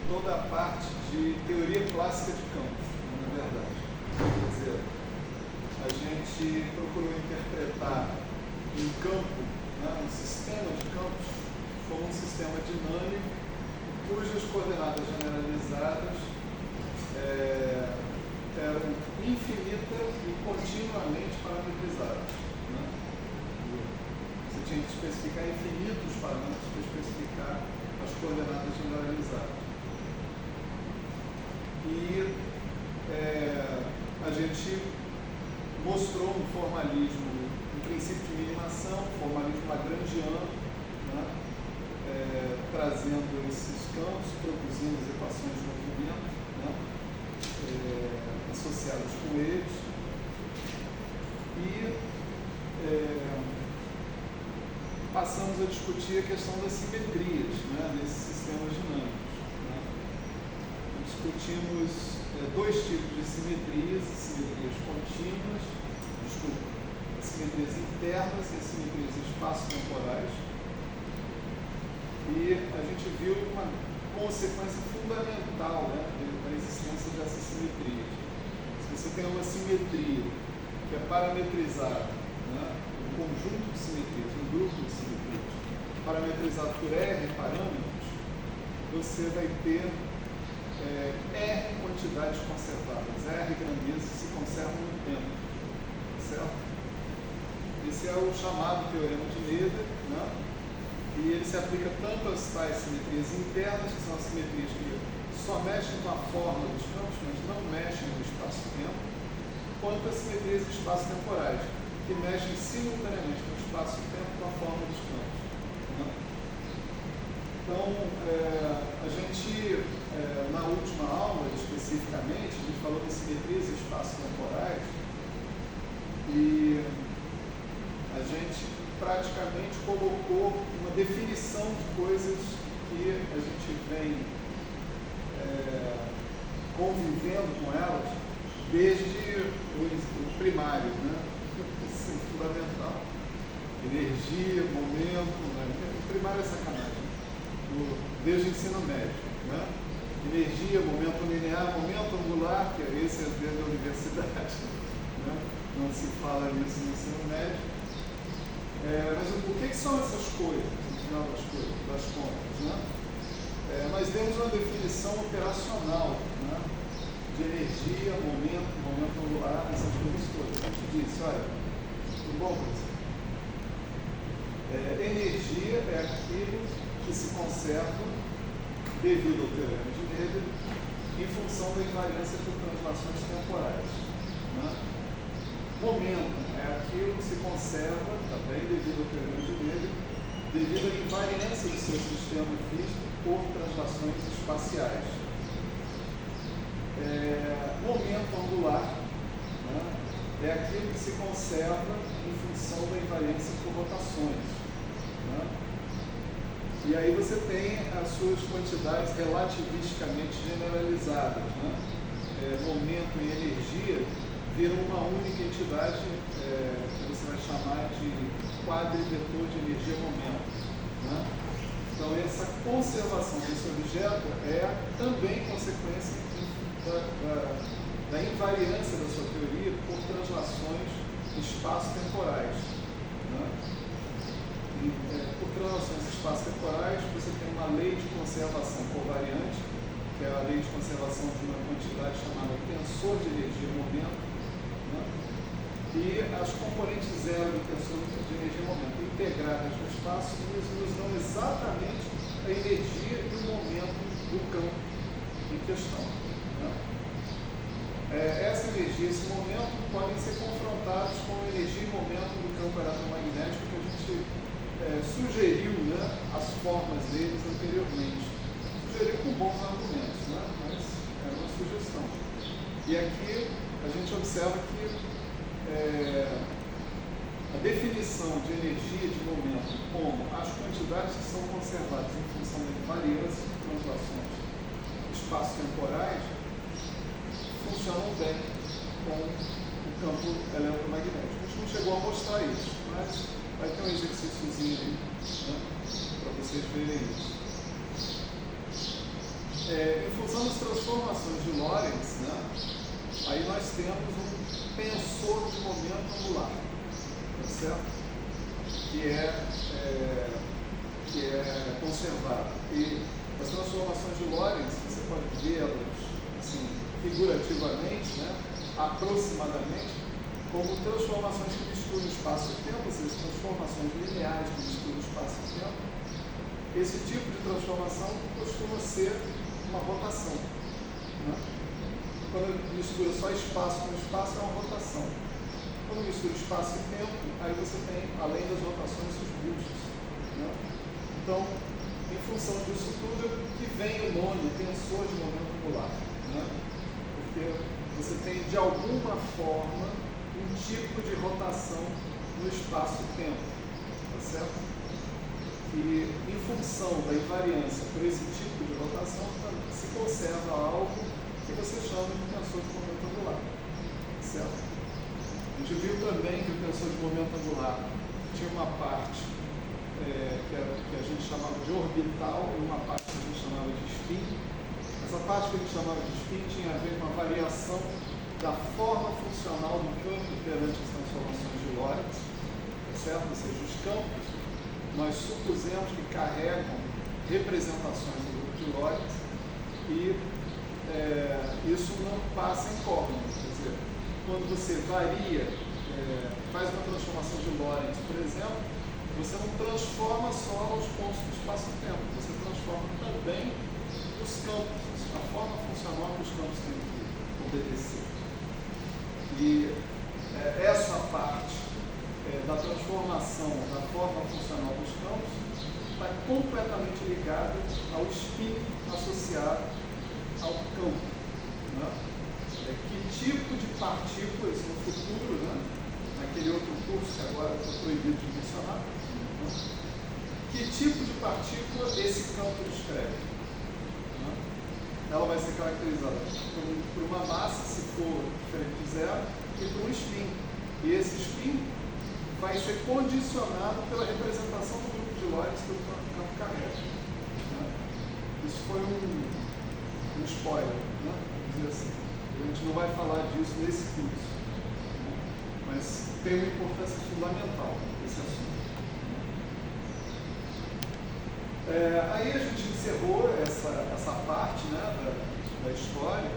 toda a parte de teoria clássica de campos, na verdade. Quer dizer, a gente procurou interpretar um campo, né, um sistema de campos, como um sistema dinâmico, cujas coordenadas generalizadas eram infinitas e continuamente parametrizadas. Né? Você tinha que especificar infinitos parâmetros para especificar as coordenadas generalizadas. E a gente mostrou um formalismo, um princípio de minimação, um formalismo lagrangiano, né? Trazendo esses campos, produzindo as equações de movimento, né? Associadas com eles. E passamos a discutir a questão das simetrias, né, desses sistemas dinâmicos. Né? Discutimos dois tipos de simetrias, simetrias contínuas, as simetrias internas e as simetrias espaço-temporais. E a gente viu uma consequência fundamental, né, da existência dessas simetrias. Se você tem uma simetria que é parametrizada, né, um conjunto de simetrias, um grupo de simetrias, parametrizado por R parâmetros, você vai ter R quantidades conservadas, R grandezas se conservam no tempo, certo? Esse é o chamado teorema de Noether, né? E ele se aplica tanto às tais simetrias internas, que são as simetrias que só mexem com a forma dos campos, mas não mexem no espaço-tempo, quanto às simetrias espaço-temporais, que mexem simultaneamente no espaço-tempo com a forma dos campos. Né? Então, a gente, na última aula, especificamente, a gente falou das simetrias espaço-temporais e a gente praticamente colocou uma definição de coisas que a gente vem convivendo com elas desde o primário, né? Isso é fundamental. Energia, momento, né? O primário é sacanagem. Desde o ensino médio, né? Energia, momento linear, momento angular, que esse é dentro da universidade, né? Não se fala isso no ensino médio. Mas o que são essas coisas, no final das contas, né? Nós temos uma definição operacional, né, de energia, momento angular, essas coisas todas. A gente disse, olha, tudo bom, professor? Energia é aquilo que se conserva devido ao teorema de Noether em função da invariância por translações temporais. Né? Momento é aquilo que se conserva, também devido ao teorema de Noether, devido à invariância do seu sistema físico por translações espaciais. Momento angular, né, é aquilo que se conserva em função da invariância por rotações. Né? E aí você tem as suas quantidades relativisticamente generalizadas. Né? Momento e energia viram uma única entidade que você vai chamar de quadrivetor de energia-momento. Né? Então, essa conservação desse objeto é também consequência da invariância da sua teoria por translações espaço-temporais. Né? Por translações espaço-temporais, você tem uma lei de conservação covariante, que é a lei de conservação de uma quantidade chamada tensor de energia-momento. E as componentes zero do tensor de energia-momento integradas no espaço nos dão exatamente a energia e o momento do campo em questão. Né? Essa energia e esse momento podem ser confrontados com a energia e momento do campo eletromagnético que a gente sugeriu, né, as formas deles anteriormente. Sugeriu com bons argumentos, né? Mas é uma sugestão. E aqui a gente observa que a definição de energia de momento como as quantidades que são conservadas em função da invariância de translações espaço-temporais funcionam bem com o campo eletromagnético. A gente não chegou a mostrar isso, mas vai ter um exercíciozinho aí, né, para vocês verem isso. Em função das transformações de Lorentz, né, aí nós temos um tensor de momento angular, tá certo? Que é conservado. E as transformações de Lorentz, você pode vê-las assim, figurativamente, né, aproximadamente, como transformações que misturam espaço e tempo, ou seja, transformações lineares que misturam espaço e tempo. Esse tipo de transformação costuma ser uma rotação, né? Quando mistura só espaço com espaço, é uma rotação. Quando mistura espaço e tempo, aí você tem, além das rotações, os bustos, né? Então, em função disso tudo, que vem o nome tensor de momento angular, né? Porque você tem, de alguma forma, um tipo de rotação no espaço-tempo, tá certo? E, em função da invariância por esse tipo de rotação, se conserva algo que você chama de tensor de momento angular, certo? A gente viu também que o tensor de momento angular tinha uma parte que a gente chamava de orbital e uma parte que a gente chamava de spin. Essa parte que a gente chamava de spin tinha a ver com a variação da forma funcional do campo perante as transformações de Lorentz, certo? Ou seja, os campos nós supusemos que carregam representações do grupo de Lorentz e isso não passa incógnito. Quer dizer, quando você varia, faz uma transformação de Lorentz, por exemplo, você não transforma só os pontos do espaço-tempo, você transforma também os campos, a forma funcional que os campos têm que obedecer. E essa parte da transformação da forma funcional dos campos está completamente ligada ao spin associado ao campo, né? Que tipo de partículas no futuro, né? Naquele outro curso que agora está proibido de mencionar, né? Que tipo de partícula esse campo descreve? Né? Ela vai ser caracterizada por uma massa, se for diferente de zero, e por um spin. E esse spin vai ser condicionado pela representação do grupo de Lorentz que o campo carrega. Né? Isso foi um spoiler, né? Vamos dizer assim. A gente não vai falar disso nesse curso, né? Mas tem uma importância fundamental esse assunto. Aí a gente encerrou essa parte, né, da história,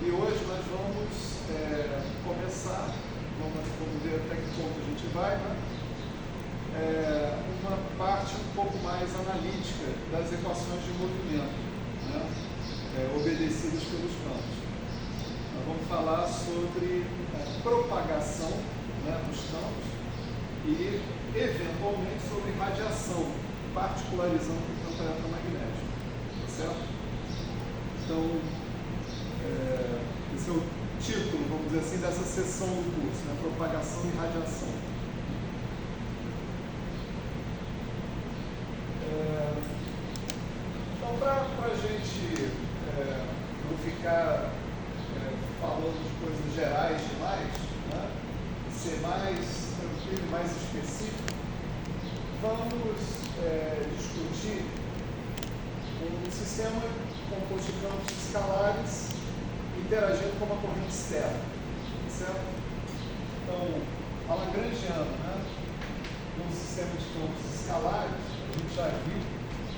e hoje nós vamos começar. Vamos ver até que ponto a gente vai, né? Uma parte um pouco mais analítica das equações de movimento, né? Obedecidas pelos campos. Nós vamos falar sobre a propagação, né, dos campos e, eventualmente, sobre radiação, particularizando o campo eletromagnético. Tá certo? Então, esse é o título, vamos dizer assim, dessa sessão do curso, né? Propagação e radiação. Então, para a gente não ficar falando de coisas gerais demais, né? Ser mais tranquilo e mais específico, vamos discutir um sistema composto de campos escalares interagindo com uma corrente externa, certo? Então, a Lagrangiana, né, num sistema de campos escalares, a gente já viu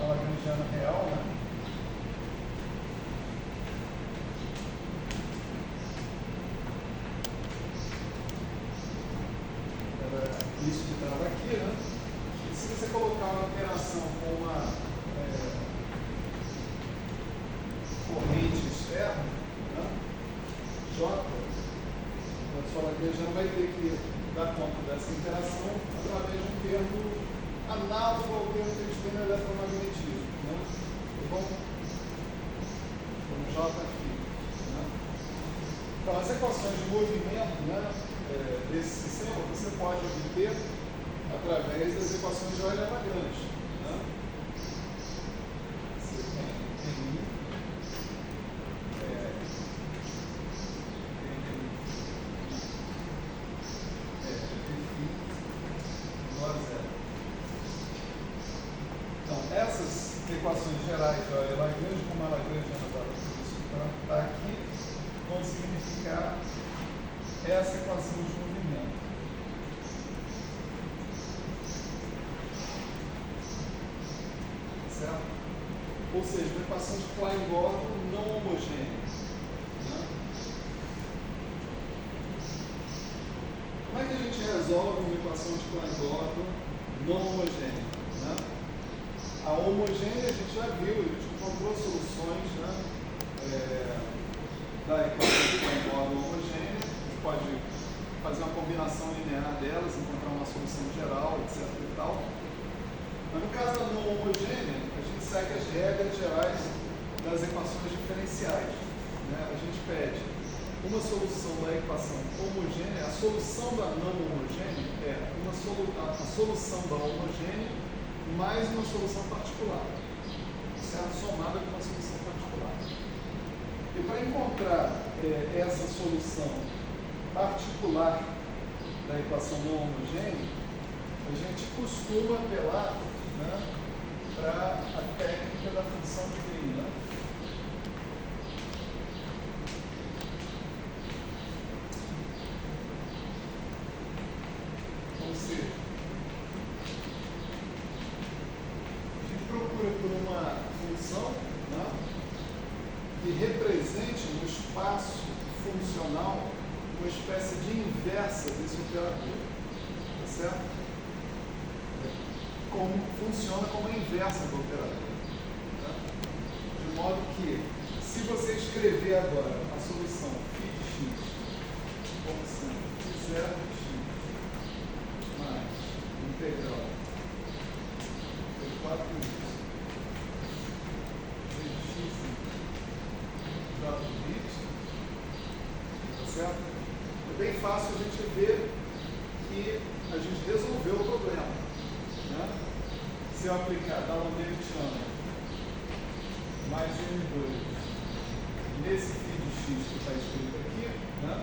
a Lagrangiana real, né? Era isso que estava aqui, né? E se você colocar uma operação com uma corrente externa, J, a sua Lagrangiana vai ter que dar conta dessa interação através de um termo análogo ao termo que a gente tem no eletromagnetismo, né? Tá bom? Como J φ. Né? Então, as equações de movimento, né, desse sistema você pode obter através das equações de Euler-Lagrange. Né? Você tem Então, essas equações gerais de Euler-Lagrange, como a Lagrange essa equação de movimento. Certo? Ou seja, uma equação de Klein-Gordon não homogênea. Né? Como é que a gente resolve uma equação de Klein-Gordon não homogênea? Né? A homogênea a gente já viu, a gente encontrou soluções, né, da equação de Klein-Gordon homogênea. A gente pode fazer uma combinação linear delas, encontrar uma solução geral, etc. e tal. Mas no caso da não homogênea, a gente segue as regras gerais das equações diferenciais. Né? A gente pede uma solução da equação homogênea. A solução da não homogênea é a solução da homogênea mais uma solução particular, certo? Somada com uma solução particular. E para encontrar essa solução particular da equação não homogênea, a gente costuma apelar, né, para a técnica da função de Green. Né? Ou seja, a gente procura por uma função, né, que represente no espaço funcional uma espécie de inversa desse operador. Tá certo? Como funciona como a inversa do operador. Tá? De modo que, se você escrever agora a solução φ de x como sendo φ0 de x mais integral de 4x de x j de y, tá certo? É bem fácil a gente ver que a gente resolveu o problema. Né? Se eu aplicar D'Alembert mais N2 nesse φ de x que está escrito aqui, né?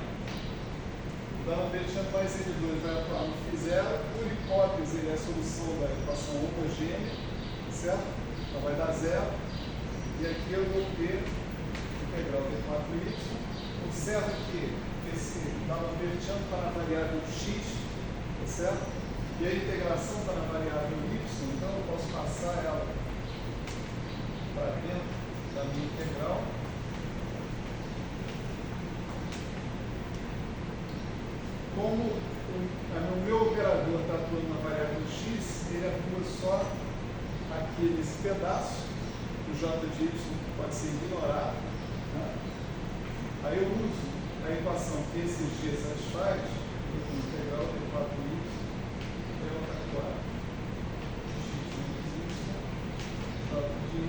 D'Alembert mais N2 vai atuar no φ0, por hipótese ele é a solução da equação homogênea, certo? Então vai dar zero, e aqui eu vou ter integral de 4y. Observe que esse D'Alembert está na variável x, tá certo? E a integração está na variável y, então eu posso passar ela para dentro da minha integral. Como o meu operador está atuando na variável x, ele atua só aqui nesse pedaço, o j de y pode ser ignorado. Né? Aí eu uso a equação que esse g satisfaz, integral de 4y, delta 4 x menos y, j de y,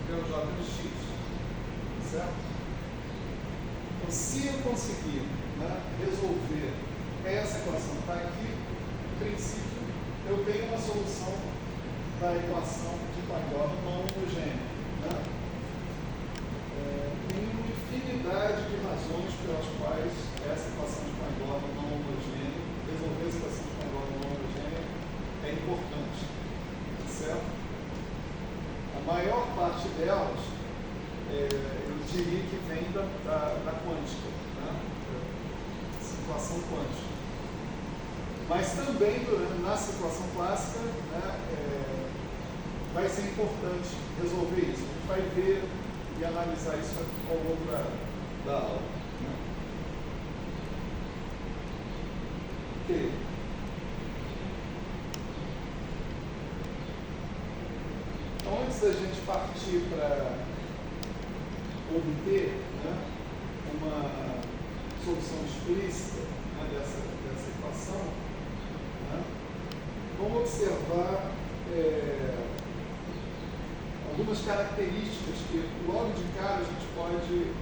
pelo j de x, certo? Então, se eu conseguir, né, resolver essa equação que está aqui, em princípio, eu tenho uma solução da equação de Klein-Gordon não homogênea. Né? Tem uma infinidade de razões pelas quais essa equação de Klein-Gordon não homogênea, resolver essa equação de Klein-Gordon não homogênea é importante, certo? A maior parte delas, eu diria que vem da quântica, né? Situação quântica. Mas também, na situação clássica, né, vai ser importante resolver isso. A gente vai ver e analisar isso ao longo da aula. Né? Ok. Então, antes da gente partir para obter, né, uma solução explícita, né, dessa equação, né, vamos observar algumas características que logo de cara a gente pode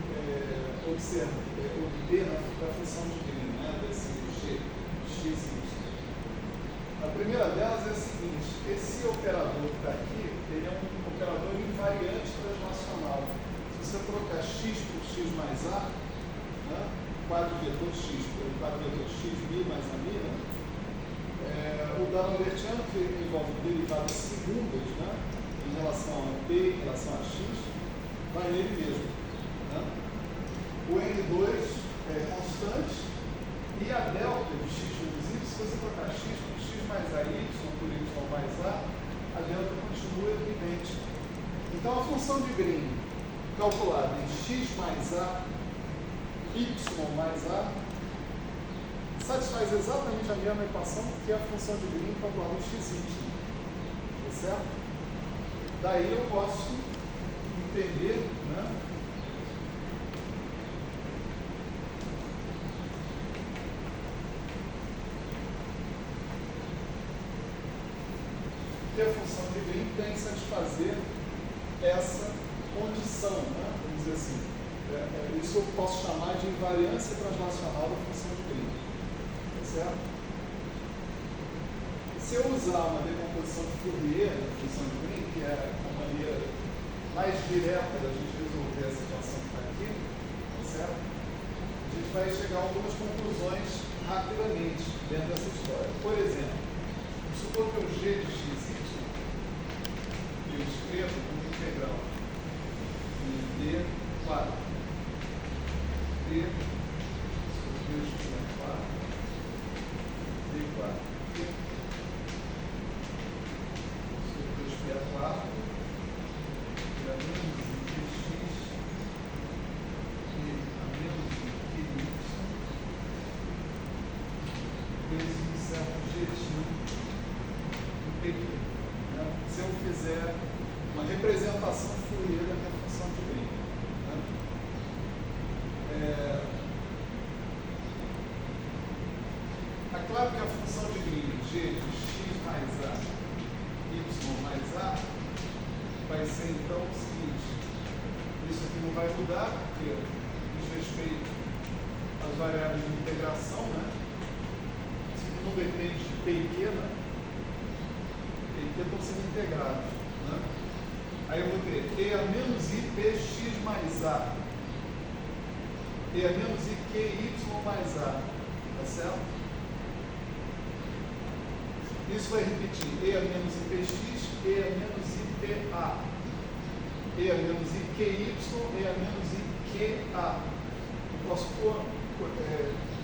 obter da função de Green, né, desse g, x, y. A primeira delas é a seguinte: esse operador que está aqui, ele é um operador invariante translacional. Se você trocar x por x mais a, né, 4 vetores x por 4 vetores x, mi mais a mi, o D'Alembertiano, que envolve derivadas segundas, né, em relação a t, em relação a x, vai nele mesmo. Né? o N2 é constante e a delta de x menos y, se você trocar x por x mais a y por y mais a delta continua idêntica. Então a função de Green calculada em x mais a, y mais a, satisfaz exatamente a mesma equação que a função de Green calculada em xy. Tá certo? Daí eu posso entender, né, que a função de Green tem que satisfazer essa condição, né? Vamos dizer assim. Isso eu posso chamar de invariância translacional da função de Green. Tá certo? Se eu usar uma decomposição de Fourier da função de Green, que é a maneira mais direta da gente resolver essa equação que está aqui, tá certo? A gente vai chegar a algumas conclusões rapidamente dentro dessa história. Por exemplo, supor que o g de x eu escrevo como integral de d4 d sobre 2π4 d4 sobre 2π4 e a menos dx e a menos dy vezes um certo jeitinho do pequeno. Se eu fizer uma representação Fourier da minha função de Green. Né? É claro que a função de Green, g de x mais a, y mais a, vai ser então o seguinte: isso aqui não vai mudar, porque diz respeito às variáveis de integração, né? Isso aqui não depende de P e Q, né? Que estão sendo integrados. Né? Aí eu vou ter E a menos I px mais A. E a menos I QY mais A. Tá certo? Isso vai repetir. E a menos I px, E a menos I PA. E a menos I QY, E a menos I QA. Eu posso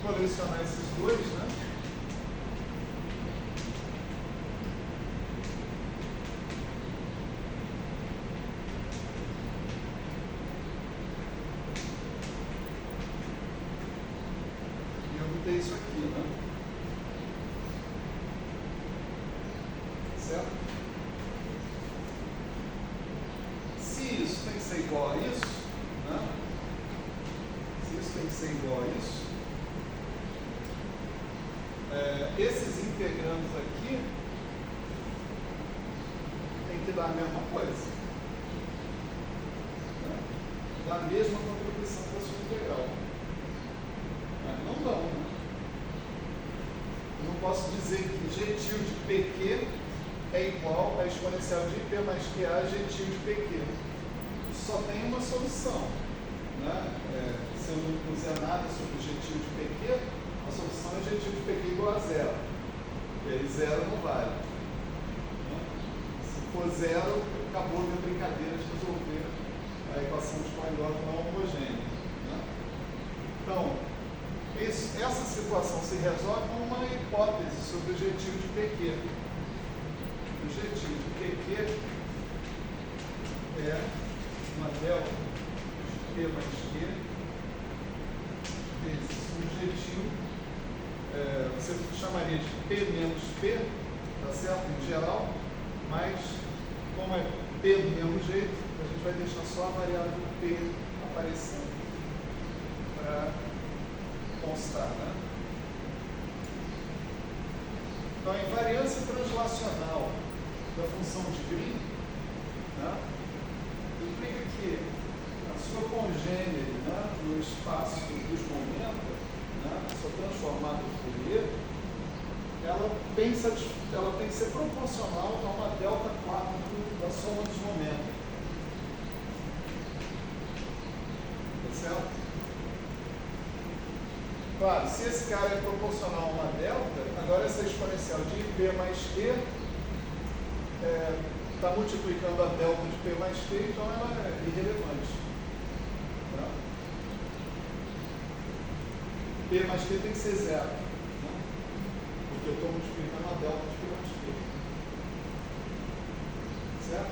colecionar esses dois, né? Isso aqui, né? Certo? Se isso tem que ser igual a isso, né? Se isso tem que ser igual a isso, esses integrandos aqui tem que dar a mesma coisa, né? Dar a mesma contribuição da sua integral. Não dão, né? Eu não posso dizer que g tio de PQ é igual a exponencial de IP mais QA g tio de PQ. Só tem uma solução. Né? Se eu não puser nada sobre g tio de PQ, a solução é g tio de PQ igual a zero. E aí zero não vale. Né? Se for zero, acabou a minha brincadeira de resolver a equação de Poisson não homogênea. Né? Então, essa situação se resolve com uma hipótese sobre o objetivo de PQ. O objetivo de PQ é uma delta de P mais Q vezes o objetivo, você chamaria de P menos P, tá certo? Em geral, mas como é P do mesmo jeito, a gente vai deixar só a variável P aparecendo para constar, né? Então, a invariância translacional da função de Green, né, implica que a sua congênere, né, no espaço dos momentos, né, a sua transformada de Fourier, ela tem que ser proporcional a uma delta 4 da soma dos momentos. Tá certo? Claro, se esse cara é proporcional a uma delta, agora essa exponencial de P mais Q está multiplicando a delta de P mais Q, então ela é irrelevante. Tá? P mais Q tem que ser zero, né? Porque eu estou multiplicando a delta de P mais Q. Certo?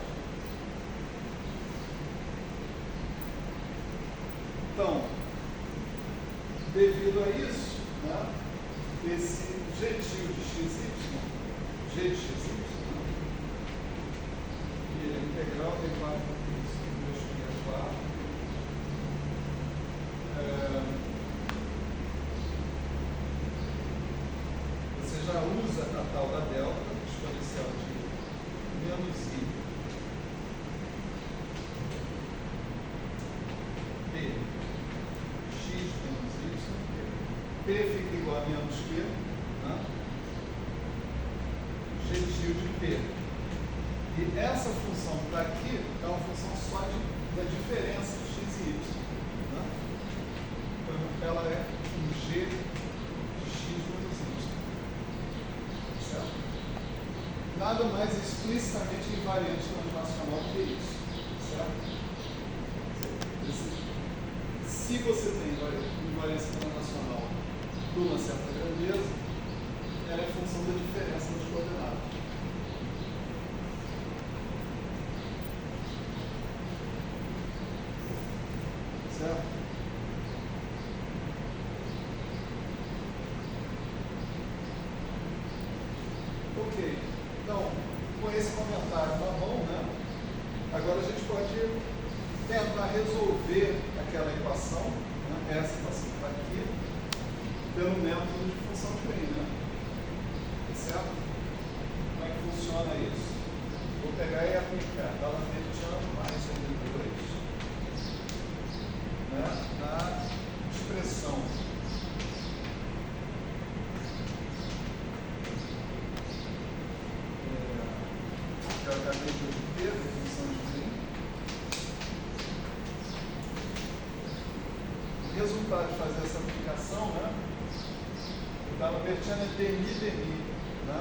Então, devido a isso, né, esse jeitinho de xy, g de xy, né, que é integral de 4 2 pi a 4, você já usa a tal da delta, exponencial de menos i p x menos y, p fica igual a menos q, né? Jeitinho de p. E essa função que está aqui é uma função só da diferença de x e y. Né? Então, ela é um g de x menos y. Certo? Nada mais explicitamente invariante transnacional do que isso. Certo? Se você tem invariância transnacional de uma certa grandeza, ela é função da diferença das coordenadas. Certo? Ok. Então, com esse comentário na mão, né? Agora a gente pode tentar resolver aquela equação, né? Essa equação que está aqui, pelo método de função de bem, né? Certo? Como é que funciona isso? Vou pegar e aplicar Dall'Anbertiano mais N2, né, na expressão que eu acabei de obter, da função de bem. O resultado de fazer essa aplicação, né? O Dall'Anbertiano é dmi, né?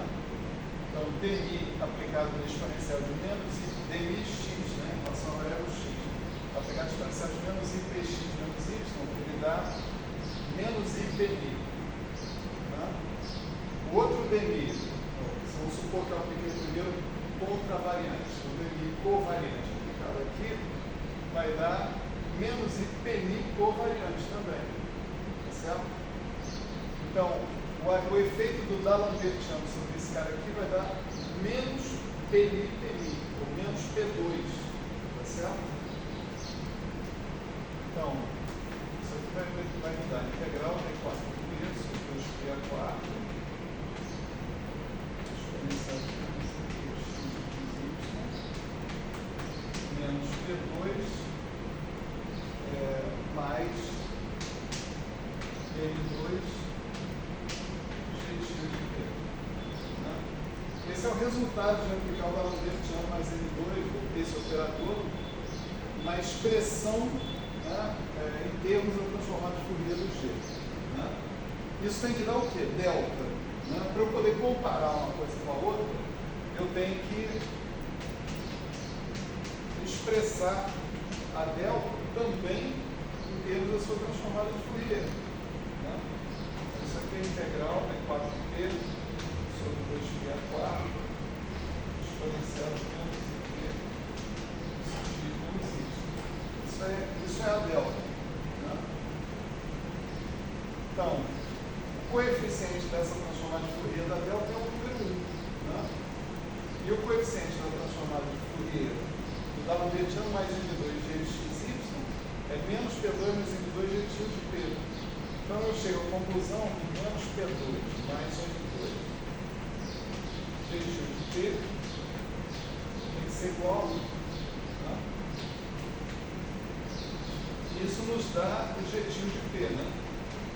Então, dmi aplicado no exponencial de menos i dmi x, né? Em relação à variável x. Aplicado no exponencial de menos i px menos y, ele dá menos i dmi. Né? O outro dmi, vamos supor que eu apliquei primeiro contravariante. O dmi covariante aplicado aqui vai dar menos i pni covariante também. Tá certo? Então, o efeito do Dall'Anbertiano sobre esse cara aqui vai dar menos pni, ou menos P2. Tá certo? Então, isso aqui vai me dar integral de 4 vezes, 2 pi a 4, exponencial de menos P2, mais N2 jeitinho de P. Né? Esse é o resultado de aplicar o Dall'Anbertiano mais N2, esse operador, na expressão, né, em termos da transformada de Fourier do G. Né? Isso tem que dar o quê? Delta. Né? Para eu poder comparar uma coisa com a outra, eu tenho que expressar a delta também em termos da sua transformada de Fourier. Né? Isso aqui é integral, né? 4p sobre 2π a 4, exponencial de menos i x menos y. Isso é a delta. Né? Então, o coeficiente dessa transformada de Fourier da delta é o número 1. Né? E o coeficiente da transformada de Fourier do Dall'Anbertiano mais N2 g de xy é menos P2 menos N2 jeitinho de P. Então eu chego à conclusão que menos P2 mais N2 jeitinho de P tem que ser igual a 1. Né? Isso nos dá o jeitinho de P, né?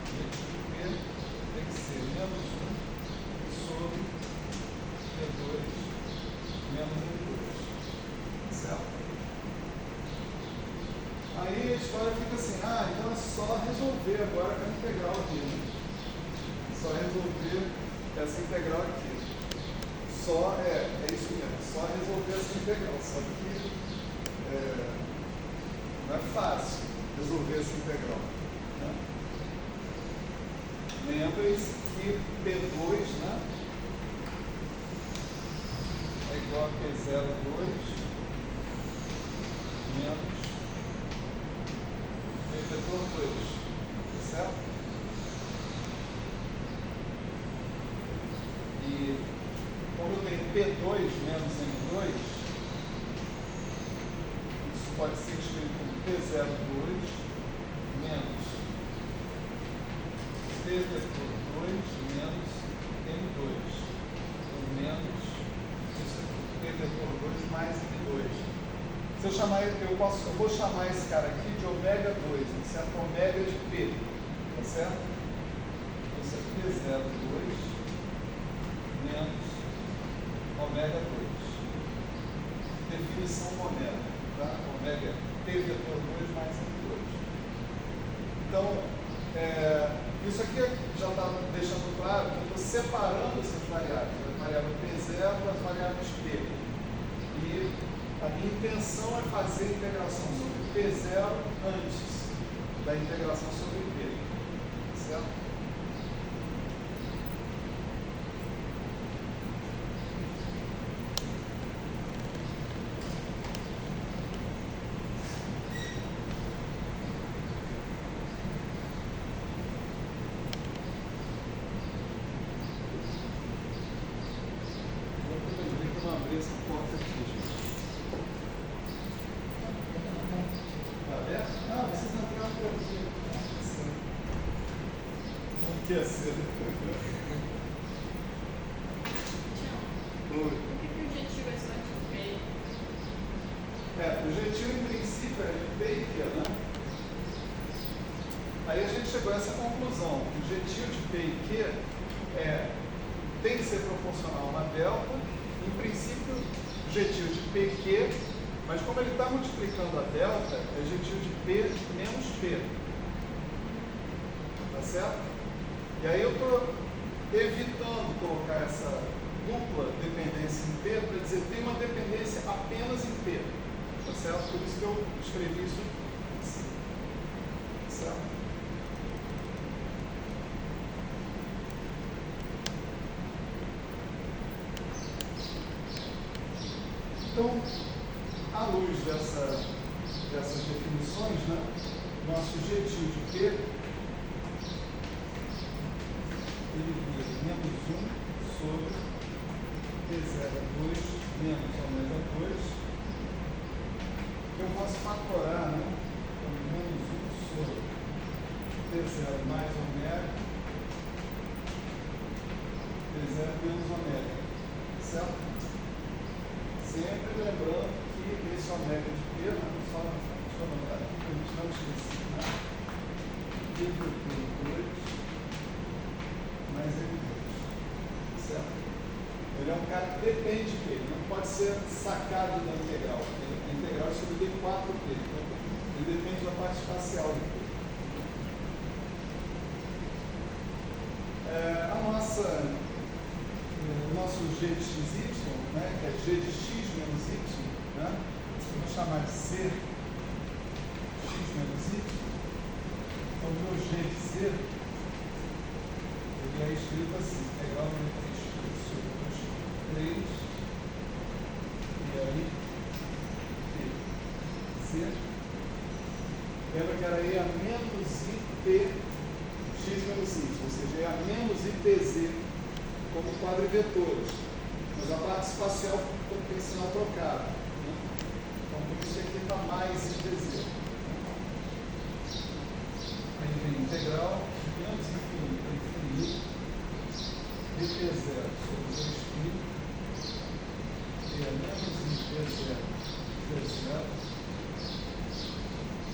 O jeitinho de P tem que ser menos 1 sobre P2 menos N2. Certo? Aí a história fica assim, então é só resolver agora com a integral aqui, né? Só resolver essa integral aqui. É isso mesmo, só resolver essa integral. Só que não é fácil resolver essa integral. Né? Lembrem-se que P2, né, é igual a P02 menos P vetor 2, certo? E como eu tenho P2 menos M2, isso pode ser escrito como P02 menos P vetor 2 menos M2, ou menos P vetor 2 mais M2. Se eu chamar, eu vou chamar esse cara aqui de ômega 2, certo? Ômega de P, tá certo? Isso é P02 menos ômega 2. Definição ômega, tá? Ômega é P vetor 2 mais M2. Então, isso aqui já está deixando claro que eu estou separando essas variáveis, a variável P0 das variáveis P. E a minha intenção é fazer a integração sobre P0 antes da integração sobre P. Certo? Essa porta aqui, gente. Tá aberto? Ah, vocês entraram por aqui. Não quer ser. Por que o objetivo é só de P? O objetivo em princípio é de P e Q, né? Aí a gente chegou a essa conclusão. O objetivo de P e Q tem que ser proporcional a uma delta. Em princípio, objetivo de PQ, mas como ele está multiplicando a delta, é objetivo de P menos P. Tá certo? E aí eu estou evitando colocar essa dupla dependência em P para dizer que tem uma dependência apenas em P. Tá certo? Por isso que eu escrevi isso assim. Tá certo? Então, à luz dessas definições, né, nosso objetivo de P ele vira menos 1 sobre P02 menos ômega 2. Eu posso fatorar, né, como menos 1 sobre P0 mais ômega, P0 menos ômega, certo? Sempre lembrando que esse ômega de P, só deixa eu anotar aqui, que a gente não esquece, né? P vetor 2 mais M2, certo? Ele é um cara que depende de P, ele não pode ser sacado da integral. A integral é sobre D4P, então ele depende da parte espacial de P. O nosso g de xy, né, que é g de x menos y, né, vamos chamar de c x menos y. Então, o meu g de c ele é escrito assim, integral de x sobre 3, e aí c. Lembra que era e a menos ip x menos y, ou seja, e a menos ipz como quadrivetores, mas a parte espacial tem sinal trocado, né? Então por isso aqui está mais ipz. Aí vem integral de menos infinito a infinito dp0 sobre 2π e a menos ipz d0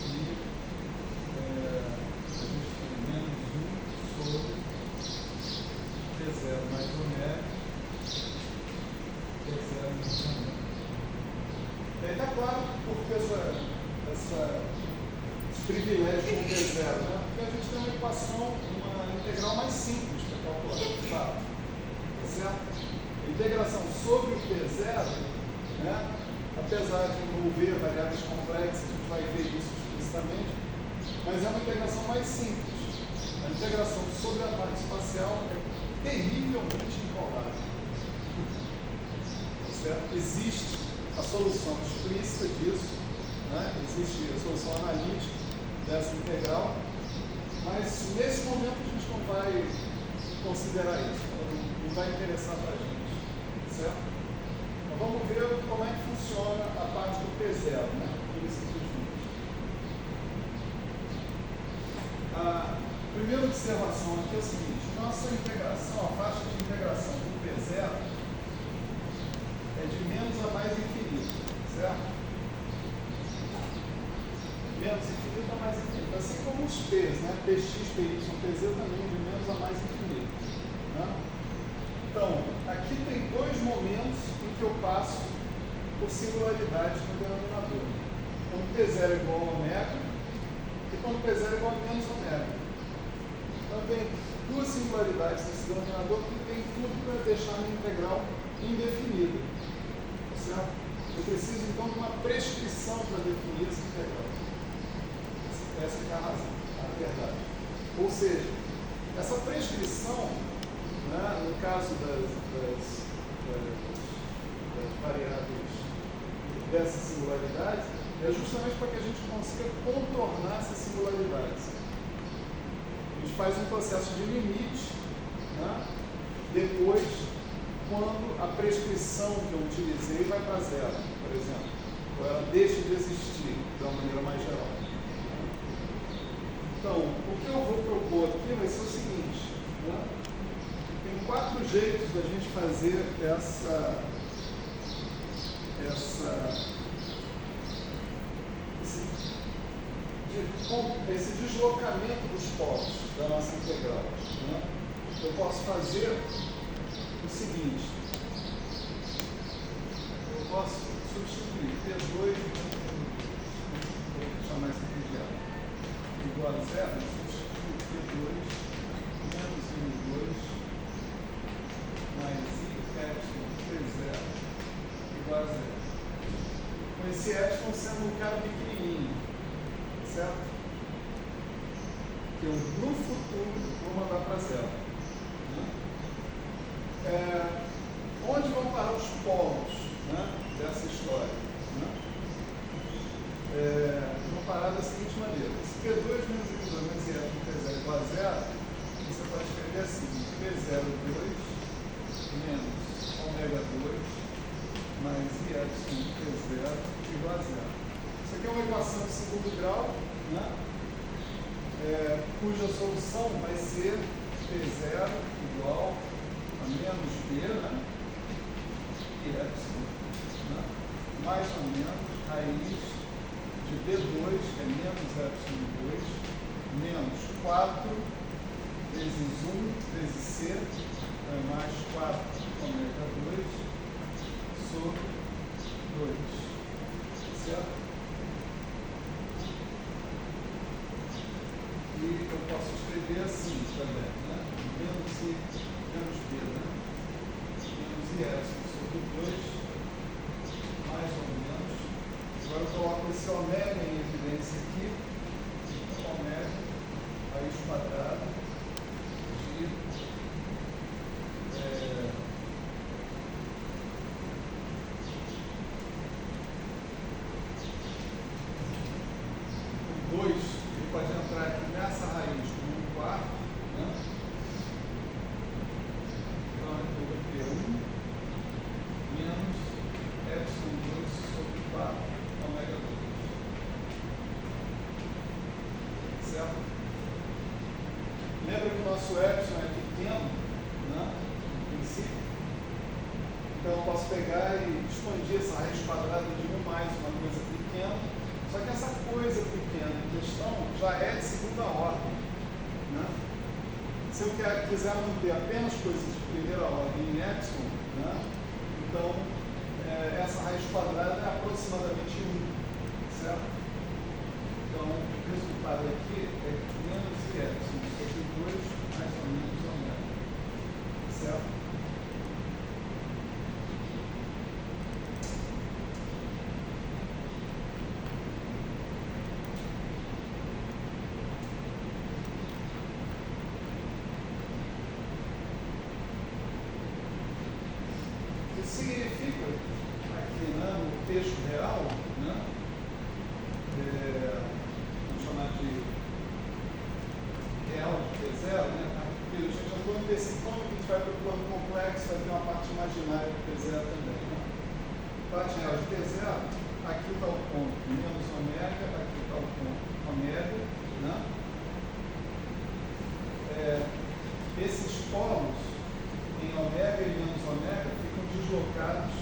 e a gente tem menos 1 sobre P0 mais ômega, P0 mais ômega. E aí está claro porque esse privilégio com P0, né? Porque a gente tem uma equação, uma integral mais simples para calcular, de fato. Tá certo? A integração sobre o P0, né? Apesar de envolver variáveis complexas, a gente vai ver isso explicitamente, mas é uma integração mais simples. A integração sobre a parte espacial é terrivelmente improvável. Certo? Existe a solução explícita disso, né? Existe a solução analítica dessa integral, mas nesse momento a gente não vai considerar isso, não vai interessar para a gente, certo? Então vamos ver como é que funciona a parte do P0, né? Pura e simplesmente. A primeira observação aqui é o seguinte: nossa integração, a faixa de integração do P0 é de menos a mais infinito, certo? Menos infinito a mais infinito. Assim como os P's, né? Px, Py, Pz também de menos a mais infinito. Né? Então, aqui tem dois momentos em que eu passo por singularidades no denominador. Quando P0 é igual a ômega e quando P0 é igual a menos ômega. Então, tem duas singularidades nesse denominador que tem tudo para deixar a minha integral indefinida. Certo? Eu preciso, então, de uma prescrição para definir essa integral. Essa é a razão, a verdade. Ou seja, essa prescrição, né, no caso das variáveis dessas singularidades, é justamente para que a gente consiga contornar essas singularidades. A gente faz um processo de limite, né, depois, quando a prescrição que eu utilizei vai para zero, por exemplo, ou ela deixa de existir de uma maneira mais geral. Então, o que eu vou propor aqui vai ser o seguinte, né? Tem 4 jeitos da gente fazer esse deslocamento dos polos da nossa integral. Né? Eu posso fazer o seguinte: eu posso substituir P2, vou chamar isso aqui de A, igual a zero, substituir P2 menos M2 mais I epsilon P0 igual a zero. Com esse epsilon sendo um cara pequenininho, certo? Que eu no futuro vou mandar para zero. Onde vão parar os polos, né, dessa história? Né? Vão parar da seguinte maneira: se P2 menos I2 menos I P0 igual a zero, você pode escrever assim: P02 menos ômega 2 mais I P0 igual a zero. Isso aqui é uma equação de segundo grau, né, cuja solução vai ser P0 igual a menos B, né? E epsilon, né? Mais ou menos raiz de B2, que é menos epsilon 2, menos 4 vezes 1 vezes C, mais 4 ômega 2 sobre 2. Certo? E eu posso escrever assim também, né? Menos I, menos B, né? Menos I epsilon sobre 2, mais ou menos. Agora eu coloco esse ômega em evidência aqui. Ômega raiz quadrada de 2, ele pode entrar aqui nessa raiz como 1 quarto, né? Então eu vou ter 1 menos epsilon 2 sobre 4 ômega 2. Certo? Lembra que o nosso epsilon é pequeno, né? No princípio. Então eu posso pegar e expandir essa raiz quadrada de 1 mais uma coisa pequena. Só que essa coisa pequena em questão já é de segunda ordem. Né? Se eu quiser manter apenas coisas de primeira ordem em epsilon, né? Então essa raiz quadrada é aproximadamente 1. Certo? Então o resultado aqui é menos I epsilon sobre 2 mais ou menos ômega. Certo? binária de P0 também. Né? Parte real de P0, aqui está o ponto menos ômega, aqui está o ponto ômega. Né? Esses polos em ômega e menos ômega ficam deslocados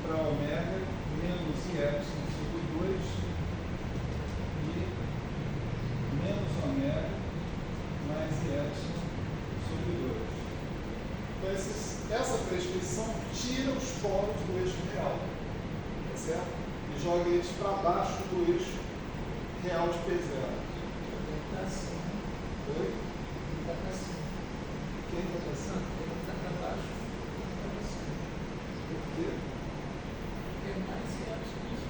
para ômega menos IY sobre 2 e menos ômega mais IY sobre 2. Então, essa prescrição tira os polos do eixo real, tá certo? E joga eles para baixo do eixo real de P0. Oi? Está para cima. Quem está passando? Ele está para baixo. Está para cima. Por quê? Porque mais reais que isso.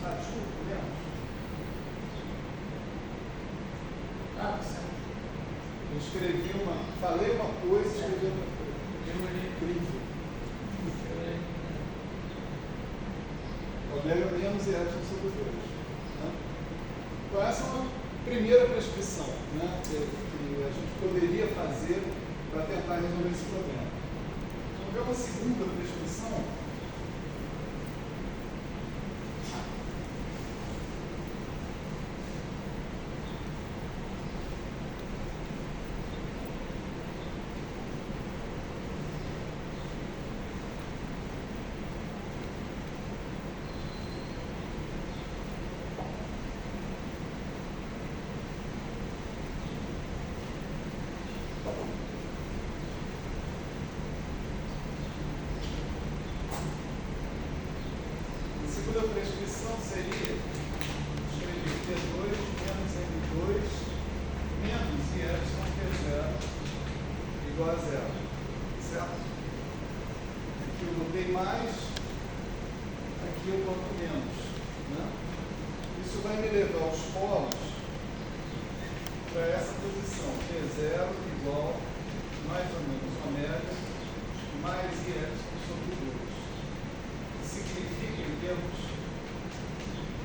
Ah, desculpa, menos. Ah, certo. Eu escrevi falei uma coisa e escrevi outra coisa. Eu olhei. Incrível. Eu olhei. Ômega menos e Y sobre 2. Né? Então, essa é uma primeira prescrição, né, que a gente poderia fazer para tentar resolver esse problema. Então, ver uma segunda prescrição. A segunda prescrição seria escrever P2 menos M2 menos IY P0 igual a 0. Certo? Aqui eu botei mais, aqui eu boto menos. Né? Isso vai me levar os polos para essa posição. P0 igual mais ou menos ômega mais IY sobre 2. Significa, em termos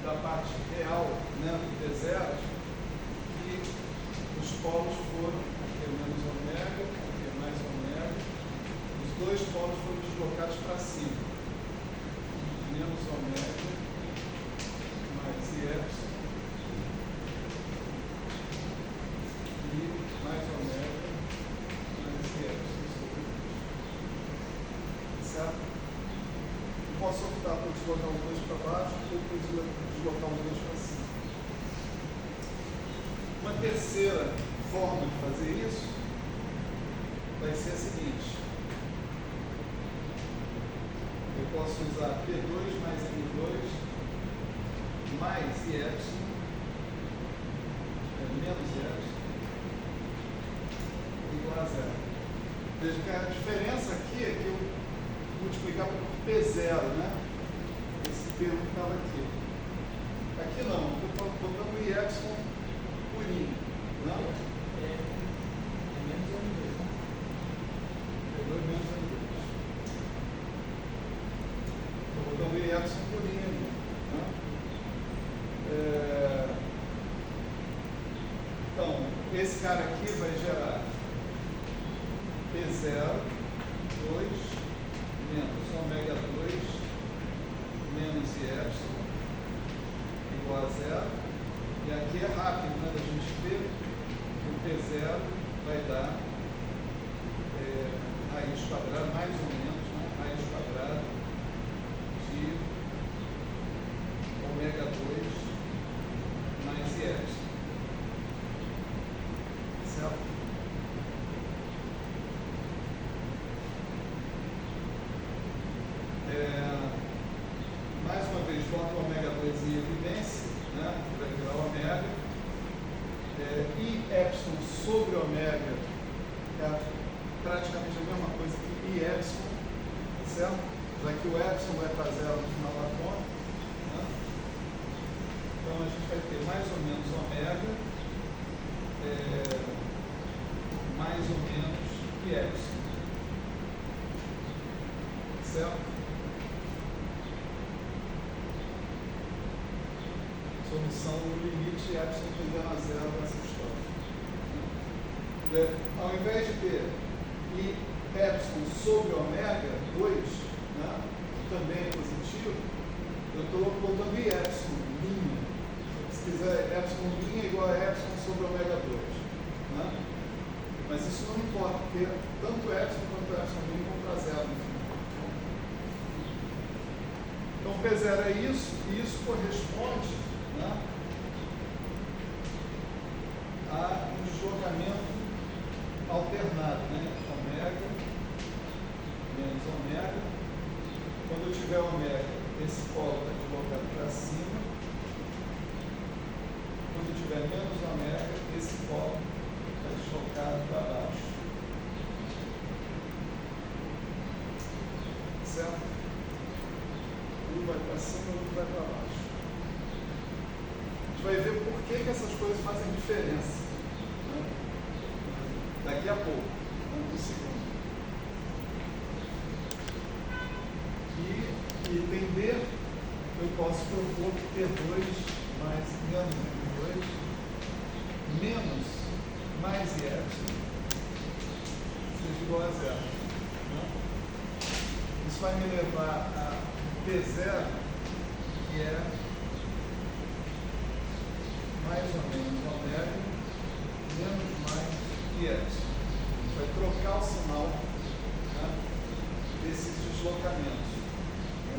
da parte real, né, do P0, que os polos foram, aqui é menos ômega, aqui é mais ômega, os dois polos foram deslocados para cima. Menos ômega mais IY e mais ômega mais IY sobre 2. Certo? Posso optar por deslocar os dois para baixo ou por deslocar os dois para cima. Uma terceira forma de fazer isso vai ser a seguinte. Eu posso usar P2 mais M2 mais IY menos IY igual a 0. Veja que a diferença aqui é que eu multiplicar por P0, né? Esse termo que estava aqui. Aqui não, eu estou botando o IY purinho. Não? É menos M2, né? P2 menos M2. Estou botando o IY purinho ali. Né? Então, esse cara aqui vai gerar P0, 2, menos ômega 2 menos IY igual a 0. E aqui é rápido, né, da gente ver que o P0 vai dar raiz quadrada, mais ou menos, né, raiz quadrada de ômega 2 mais IY. Certo? Mais uma vez, bota o ômega 2 em evidência, né? Vai virar ômega. IY sobre ômega é praticamente a mesma coisa que IY, certo? Já que o Y vai para 0 no final da conta. Né? Então a gente vai ter mais ou menos ômega, mais ou menos IY. Certo? Solução no limite y tendendo a 0 nessa história. Ao invés de ter epsilon sobre ômega 2, né, que também é positivo, eu estou botando em epsilon, linha. Se quiser, epsilon linha é igual a epsilon sobre ômega 2. Né? Mas isso não importa, porque tanto epsilon quanto epsilon linha vão para zero no final. Então, P0 é isso, e isso corresponde, né, a um deslocamento alternado, né? Ômega menos ômega. Quando eu tiver ômega, esse polo está deslocado para cima. Quando eu tiver menos ômega, esse polo está deslocado para baixo. Certo? Um vai para cima, outro vai para baixo. A gente vai ver por que essas coisas fazem diferença, né? Daqui a pouco, um segundo. E entender, eu posso propor que T2 mais menos M2 menos mais epsilon seja igual a zero. Né? Isso vai me levar a P0, que é mais ou menos ômega menos mais e epsilon. A gente vai trocar o sinal, né, desses deslocamentos. Né?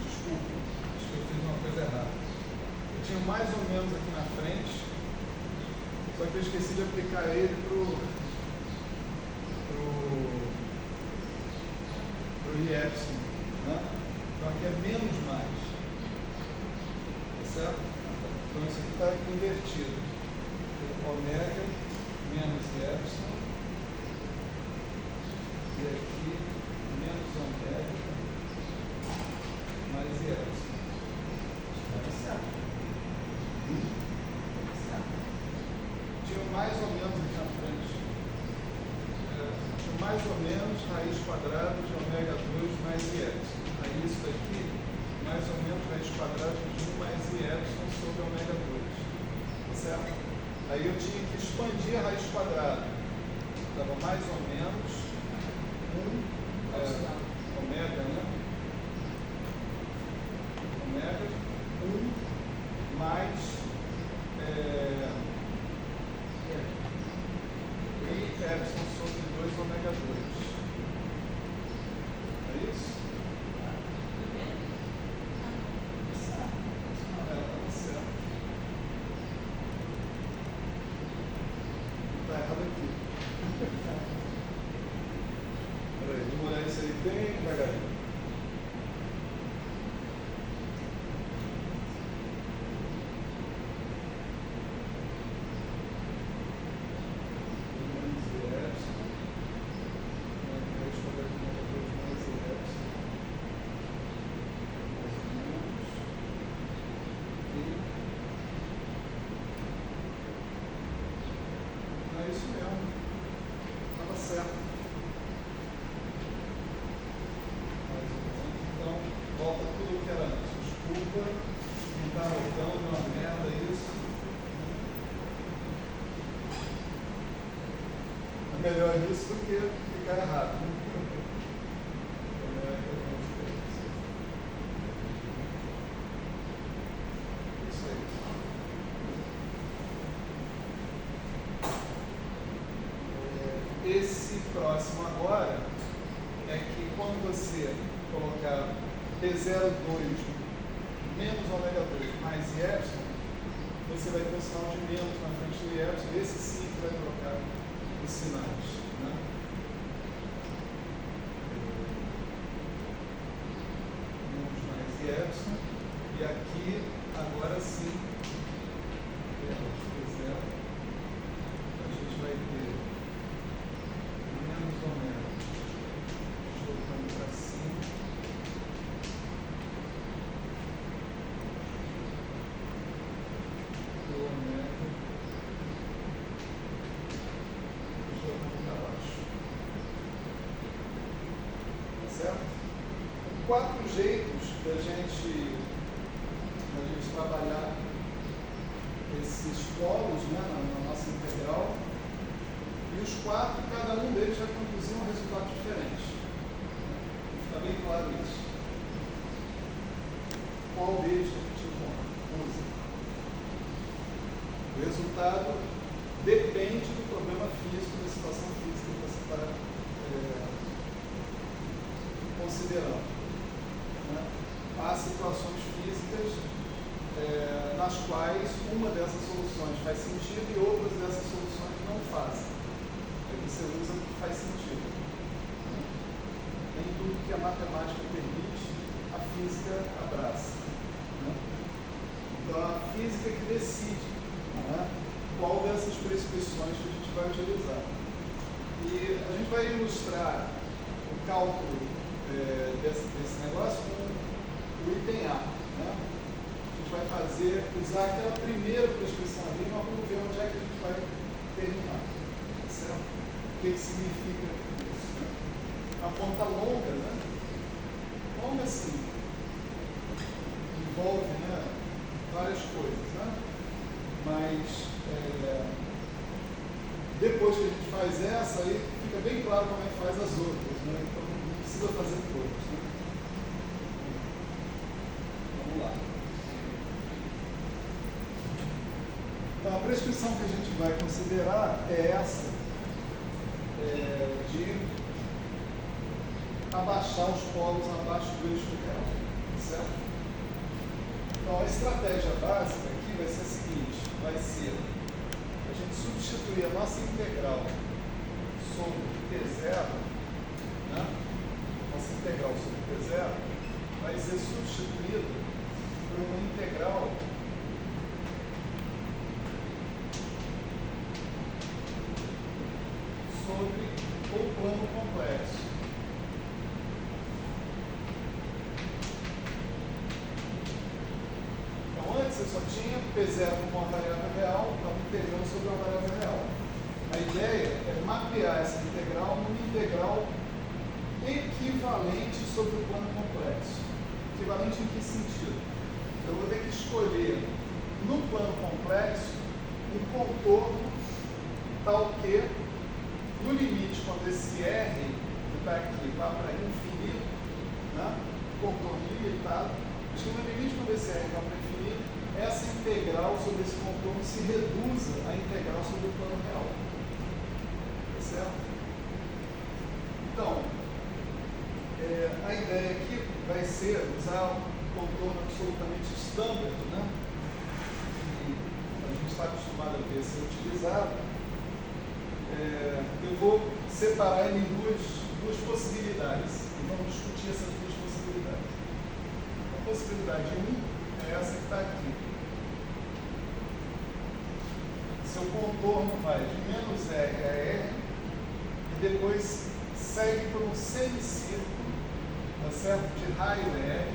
Desculpa, acho que eu fiz uma coisa errada. Eu tinha mais ou menos aqui na frente, só que eu esqueci de aplicar ele pro I epsilon, né? Então aqui é menos mais, tá certo? Então isso aqui está invertido. Ômega menos epsilon e aqui menos ômega mais epsilon. Está certo. Tinha mais ou menos aqui na frente. Tinha mais ou menos raiz quadrada de ômega 2 mais i epsilon. Aí isso daqui, mais ou menos raiz quadrada de 1 mais i epsilon sobre ômega 2. Tá certo? Aí eu tinha que expandir a raiz quadrada. Estava mais ou menos 1 ômega, né? Ômega 1 mais I epsilon sobre 2 ômega 2. É isso? Tá certo. Tá errado aqui. Peraí, vamos olhar isso aí bem devagarinho. É isso mesmo. Estava certo. Mais ou menos. Então, volta tudo o que era antes. Desculpa. Não está voltando, é uma merda isso. É melhor isso do que ficar errado. Isso aí. Esse próximo agora é que quando você colocar P02 menos ômega 2 mais i epsilon, você vai ter o sinal de menos na frente do i epsilon. Esse sim que vai trocar os sinais. Né? Menos mais i epsilon. E aqui, agora sim, P0, a gente vai ter menos ômega deslocando para cima. E o ômega deslocando para baixo. quatro, cada um deles vai conduzir a um resultado diferente. Fica bem claro isso. Qual deles que a gente usa? O resultado depende do problema físico, da situação física que você está considerando. Né? Há situações físicas nas quais uma dessas soluções faz sentido e outras dessas soluções não fazem. Aí você usa o que faz sentido. Né? Nem tudo que a matemática permite, a física abraça. Né? Então, a física que decide, né, qual dessas prescrições que a gente vai utilizar. E a gente vai ilustrar o cálculo desse negócio com o item A. Né? A gente vai usar aquela primeira prescrição ali, mas vamos ver onde é que a gente vai terminar. Certo? O que significa isso? Né? A conta longa, né? Longa assim, envolve, né, várias coisas, né? Mas depois que a gente faz essa, aí fica bem claro como é que faz as outras, né? Então não precisa fazer todas. Né? Vamos lá. Então a prescrição que a gente vai considerar é essa, de abaixar os polos abaixo do eixo real, certo? Então a estratégia básica aqui vai ser a seguinte, vai ser a gente substituir a nossa integral sobre T0, né? Nossa integral sobre T0 vai ser substituída por uma integral sobre o plano complexo. Então, antes eu só tinha P0 como uma variável real, estava integrando sobre uma variável real. A ideia é mapear essa integral numa integral equivalente sobre o plano complexo. Equivalente em que sentido? Eu vou ter que escolher no plano complexo um contorno tal que, no limite, quando esse R que está aqui vá para infinito, né? Contorno limitado, acho que no limite, quando esse R vá para infinito, essa integral sobre esse contorno se reduza à integral sobre o plano real. Tá certo? Então, a ideia aqui vai ser usar um contorno absolutamente standard, né? Que a gente está acostumado a ver ser utilizado. Eu vou separar ele em duas possibilidades e vamos discutir essas duas possibilidades. A possibilidade 1 é essa que está aqui. Seu contorno vai de menos R a R e depois segue por um semicírculo, tá certo? De raio R,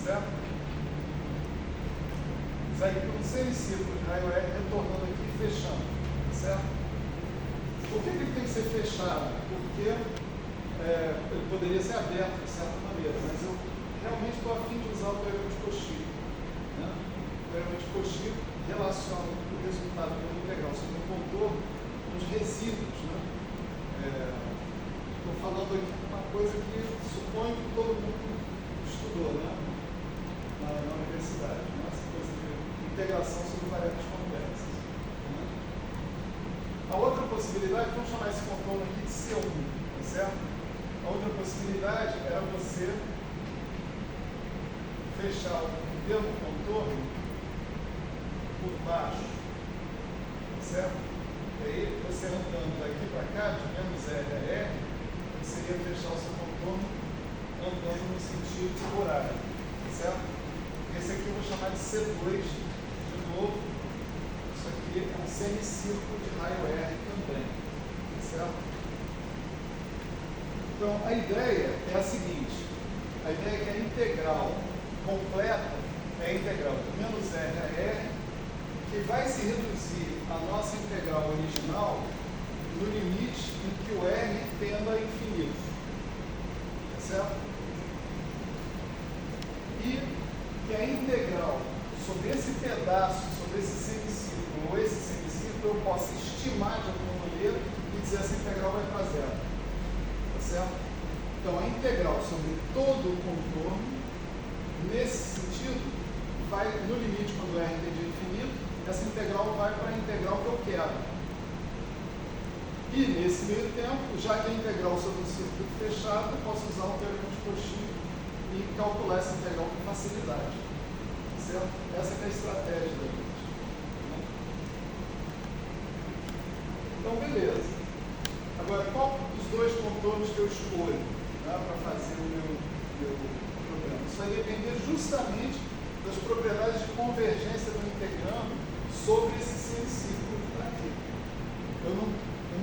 certo? Segue por um semicírculo de raio R, retornando aqui e fechando, certo? Por que ele tem que ser fechado? Porque ele poderia ser aberto de certa maneira, mas eu realmente estou a fim de usar o teorema de Cauchy. Né? O teorema de Cauchy relaciona o resultado da integral sobre o contorno com os resíduos. Né? Estou falando aqui de uma coisa que suponho que todo mundo estudou, né? na universidade. Né? Essa coisa de integração sobre variáveis complexas. Né? A outra possibilidade, vamos chamar esse contorno aqui de C1, tá certo? A outra possibilidade era você fechar o mesmo contorno por baixo, tá certo? E aí, você andando daqui para cá, de menos R a R, você ia fechar o seu contorno andando no sentido horário, tá certo? Esse aqui eu vou chamar de C2 de novo. Isso aqui é um semicírculo de raio R também, tá certo? Então, a ideia é a seguinte, a ideia é que a integral completa é a integral de menos R a R, que vai se reduzir a nossa integral original no limite em que o R tenda a infinito. Tá certo? E que a integral sobre esse pedaço, sobre esse semicírculo, ou esse semicírculo possa estimar de alguma maneira e dizer essa integral vai para zero. Tá certo? Então, a integral sobre todo o contorno, nesse sentido, vai, no limite, quando R tende a infinito, essa integral vai para a integral que eu quero. E, nesse meio tempo, já que a integral sobre um circuito fechado, eu posso usar o teorema de Cauchy e calcular essa integral com facilidade. Certo? Essa que é a estratégia da gente. Então, beleza. Agora, qual dos dois contornos que eu escolho, né, para fazer o meu problema? Isso vai depender justamente das propriedades de convergência do integrando sobre esse semicírculo que está aqui. Eu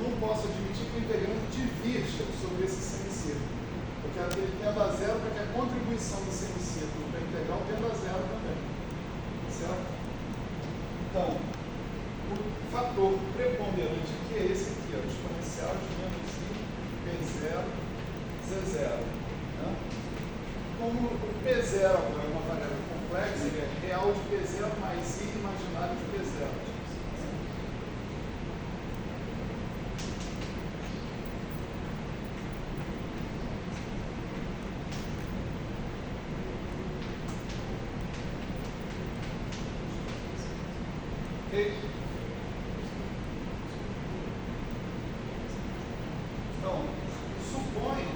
não posso admitir que o integrando divirja sobre esse semicírculo. Eu quero que ele tenda a zero para que a contribuição do semicírculo para a integral tenda a zero também. Certo? Então, o fator preponderante aqui é esse aqui, ó, o exponencial de menos I, P0, Z0. Né? Como o P0 agora é uma variável complexa, ele é real de P0 mais I imaginário de P0. Ok? Então, supõe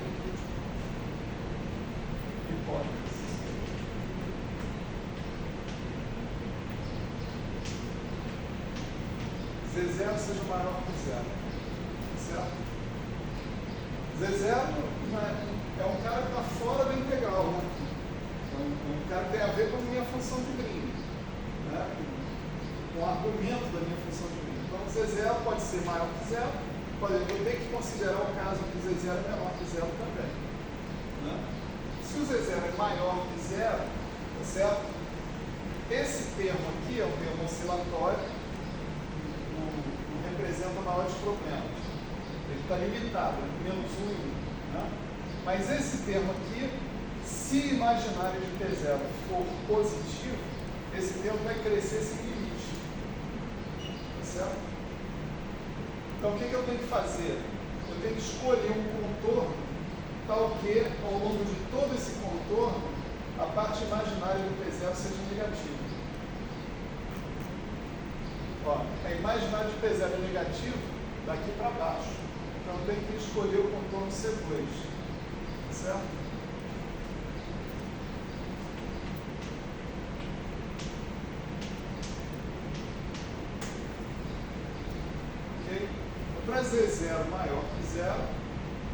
hipótese. Z0 seja maior que zero. Certo? Z0 é um cara que está fora da integral, né? É um cara que tem a ver com a minha função de Green. Né? Com o argumento da minha função de Green. Então, Z0 pode ser maior que zero. Eu tenho que considerar o caso que Z0 é menor que zero também. Né? Se o Z0 é maior que zero, tá certo? Esse termo aqui é um termo oscilatório, não representa maiores problemas. Ele está limitado, menos 1 e 1. Né? Mas esse termo aqui, se imaginário de P0 for positivo, esse termo vai crescer sem limite. Tá certo? Então, o que eu tenho que fazer? Eu tenho que escolher um contorno tal que, ao longo de todo esse contorno, a parte imaginária do P0 seja negativa. Ó, a imaginária de P0 é negativo daqui para baixo. Então, eu tenho que escolher o contorno C2. Certo? Ok? Para Z0 maior que zero,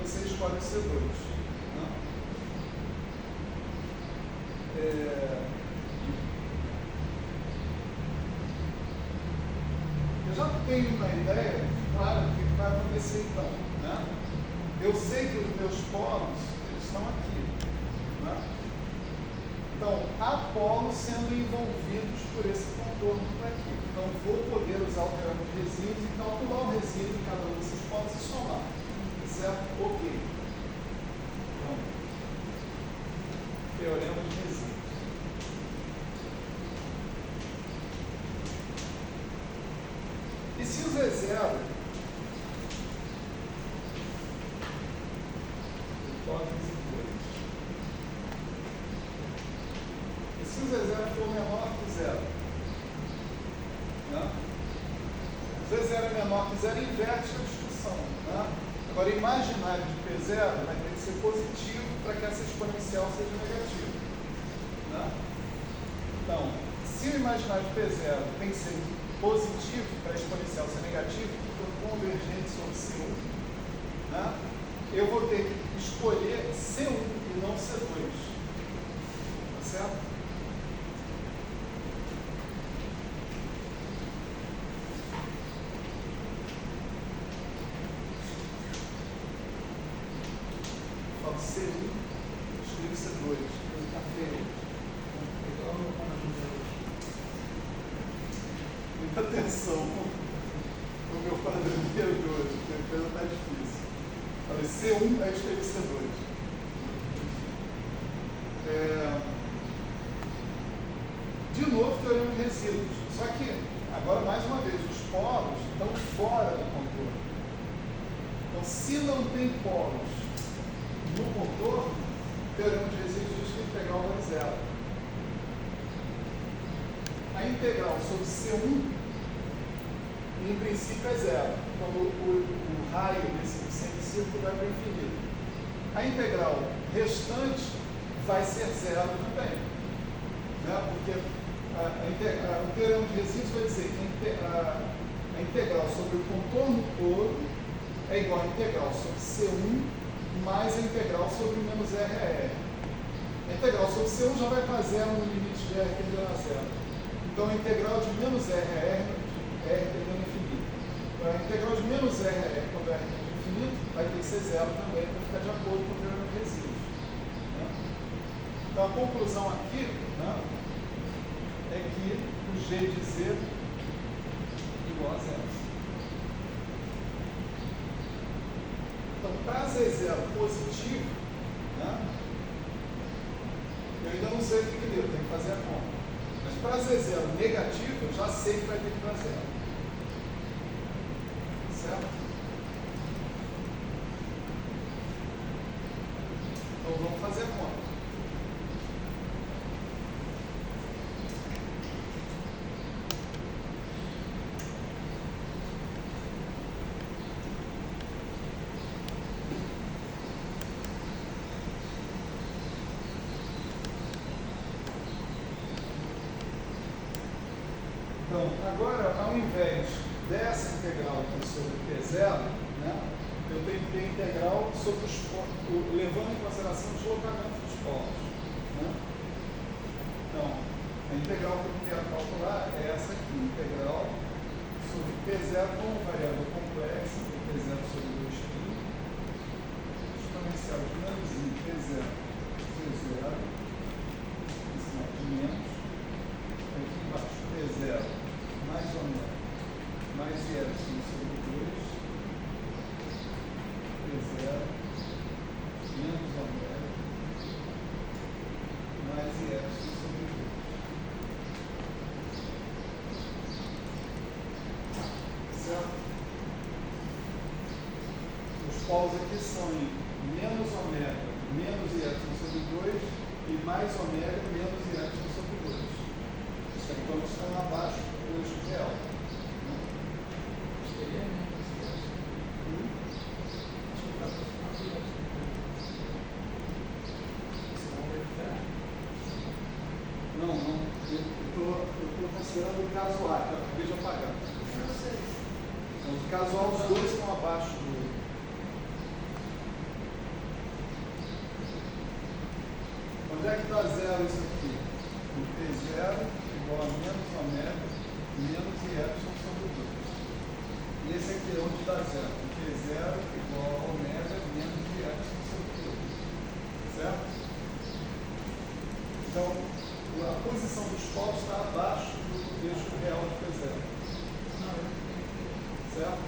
você escolhe o C2. Né? Eu já tenho uma ideia, claro, do que vai acontecer então. Né? Eu sei que os meus polos eles estão aqui. Né? Então, há polos sendo envolvidos por esse contorno por aqui. Então, vou poder usar o teorema de resíduos e calcular o resíduo de cada um desses polos e somar. Certo? Ok. Então, teorema de resíduos. E se o Z0 hipótese 2. E se o Z0 for menor que zero? Né? O Z0 é menor que zero, inverte a discussão. Né? Agora, o imaginário de P0 vai ter que ser positivo para que essa exponencial seja negativa. Né? Então, se o imaginário de P0 tem que ser positivo para a exponencial ser negativa, então convergente sobre C1, né? Eu vou ter que escolher C1 e não C2. Tá certo? Falo C1, escrevo C2. Está feio. Muita atenção no meu quadrinho de hoje, porque a coisa está difícil. Falei C1, aí escrevi C2. De novo, teorema de resíduos. Só que, agora mais uma vez, os polos estão fora do contorno. Então, se não tem polos no contorno, o teorema de resíduos diz que a integral vale zero. A integral sobre C1, em princípio, é zero, quando o raio desse semicírculo vai para o infinito. A integral restante vai ser zero também, né? Porque o teorema de resíduos vai dizer que a integral sobre o contorno todo é igual a integral sobre C1 mais a integral sobre menos RR. A integral sobre C1 já vai para zero no limite de R tendendo a zero. Então a integral de menos RR é R tendendo a infinito. Então, a integral de menos RR quando R tende a infinito vai ter que ser zero também para ficar de acordo com o teorema de resíduos. Né? Então a conclusão aqui, né, é que o G de Z igual a zero. Então, para Z0 positivo, né, eu ainda não sei o que deu, tenho que fazer a conta. Mas para Z0 negativo, eu já sei que vai ter que ir para zero. Certo? Então, vamos fazer a conta. Então, agora, ao invés dessa integral aqui sobre P0, né, eu tenho que ter a integral sobre os levando em consideração o deslocamento dos polos. Né? Então, a integral que eu quero calcular é essa aqui, integral sobre P0 como variável complexa, P0 sobre 2π, exponencial de menos I, P0, C0, de menos, aqui embaixo, P0 mais ômega, mais I sobre 2, P0, menos ômega, mais I sobre 2. Certo? Os polos aqui são em menos ômega, menos I sobre 2 e mais ômega, menos I sobre 2. Isso aqui quando estão abaixo do eixo real. Não, eu estou considerando o caso A, que eu acabei de apagar. Então, no caso A, os dois estão abaixo do. Onde é que está zero isso aqui? O P0 igual a menos ômega, menos I sobre 2. E esse aqui é onde está zero. O P0 igual a ômega, menos I sobre 2. Certo? Então, a posição dos polos está abaixo do eixo real de P0. Certo?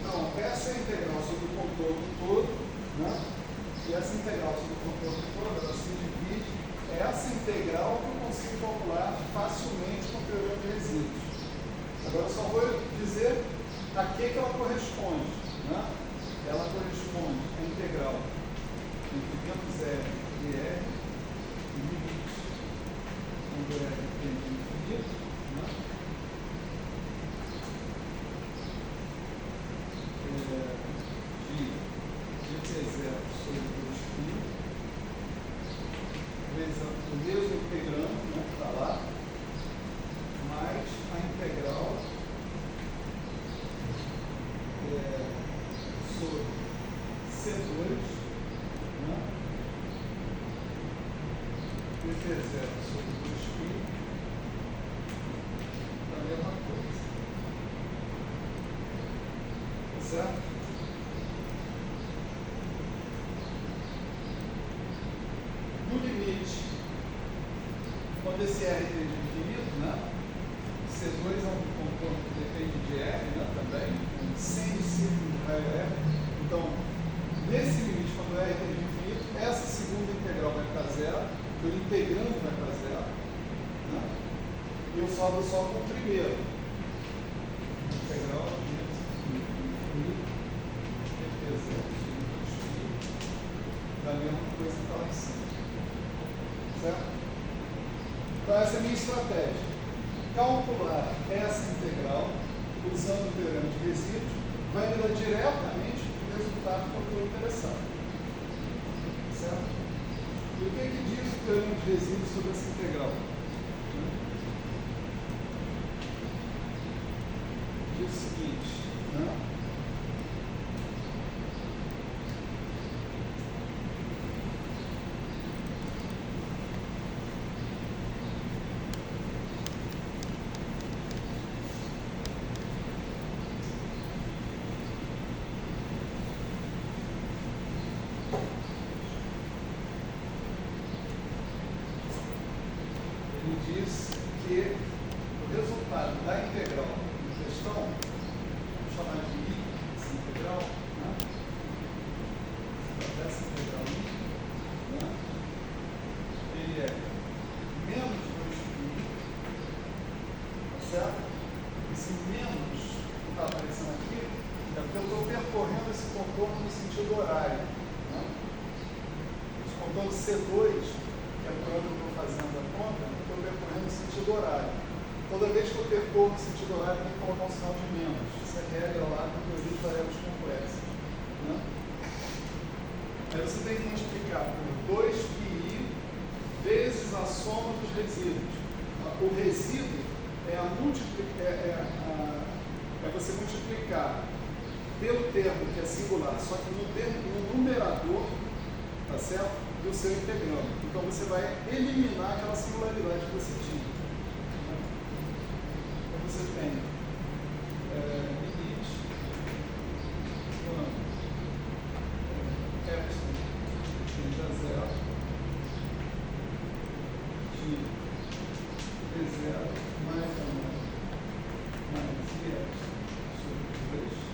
Então, essa é a integral sobre o contorno todo, né? E essa integral sobre o contorno todo, ela se divide. Essa integral que eu consigo calcular facilmente com o teorema de resíduos. Agora eu só vou dizer a que ela corresponde. Né? Ela corresponde à integral entre menos R e R, limite, quando R tende a infinito, né? De T0 sobre 2π, vezes o mesmo integrando, né, que está lá, mais a integral sobre C2, né, de T0 sobre 2π, a mesma coisa. Certo? No limite, quando esse R tende a infinito, né, C2 é um contorno que depende de R, né, também, sem o círculo de raio R. Então, nesse limite, quando R tende a infinito, essa segunda integral vai para zero, o integrando vai para zero, E eu solvo só com o primeiro. Integral menos da mesma coisa que está lá em cima. Certo? Então essa é a minha estratégia. Calcular essa integral usando o teorema de resíduos vai me dar diretamente o resultado que eu estou interessado. Certo? E o que diz o teorema de resíduos sobre essa integral? Diz o seguinte, né? Ele diz que o resultado da integral em questão, vamos chamar de I, essa integral, né? Dessa integral I, né? Ele é menos 2π, tá certo? Esse menos que está aparecendo aqui é porque eu estou percorrendo esse contorno no sentido horário, né? Os contornos C2, que é por onde eu estou fazendo a conta, eu estou percorrendo no sentido horário. Toda vez que eu percorro no sentido horário, eu tenho que colocar um sinal de menos. Isso é regra lá na teoria de variáveis complexas, né? Aí você tem que multiplicar por 2πi vezes a soma dos resíduos. O resíduo é você multiplicar pelo termo que é singular, só que no numerador, tá certo? Do seu integrando. Então você vai eliminar aquela singularidade que você tinha. Então você tem limite quando epsilon tende a zero de B0 mais a mais I sobre 2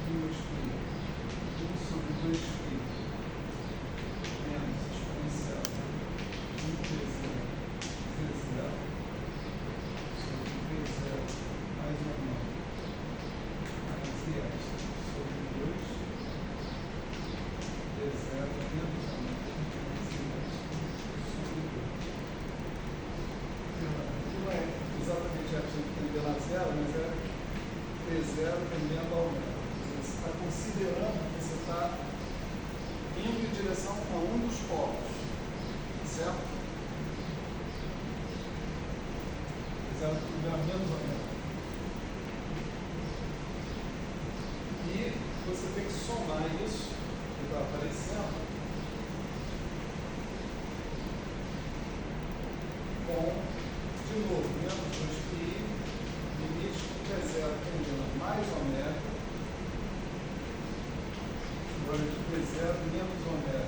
multiplica 1 sobre 2π menos exponencial 1π0 Z0 sobre B0 mais ou menos mais I sobre 2 B0 menos ou menos mais I sobre 2. Não é exatamente a que tendendo a zero, mas é B0 tendendo ao zero. Você está considerando que você está indo em direção a um dos polos, certo? Zero tendendo menos ou menos. E você tem que somar isso que está aparecendo com, de novo, menos 2π, limite de B0 tendendo a mais ômega, agora de B0 menos ômega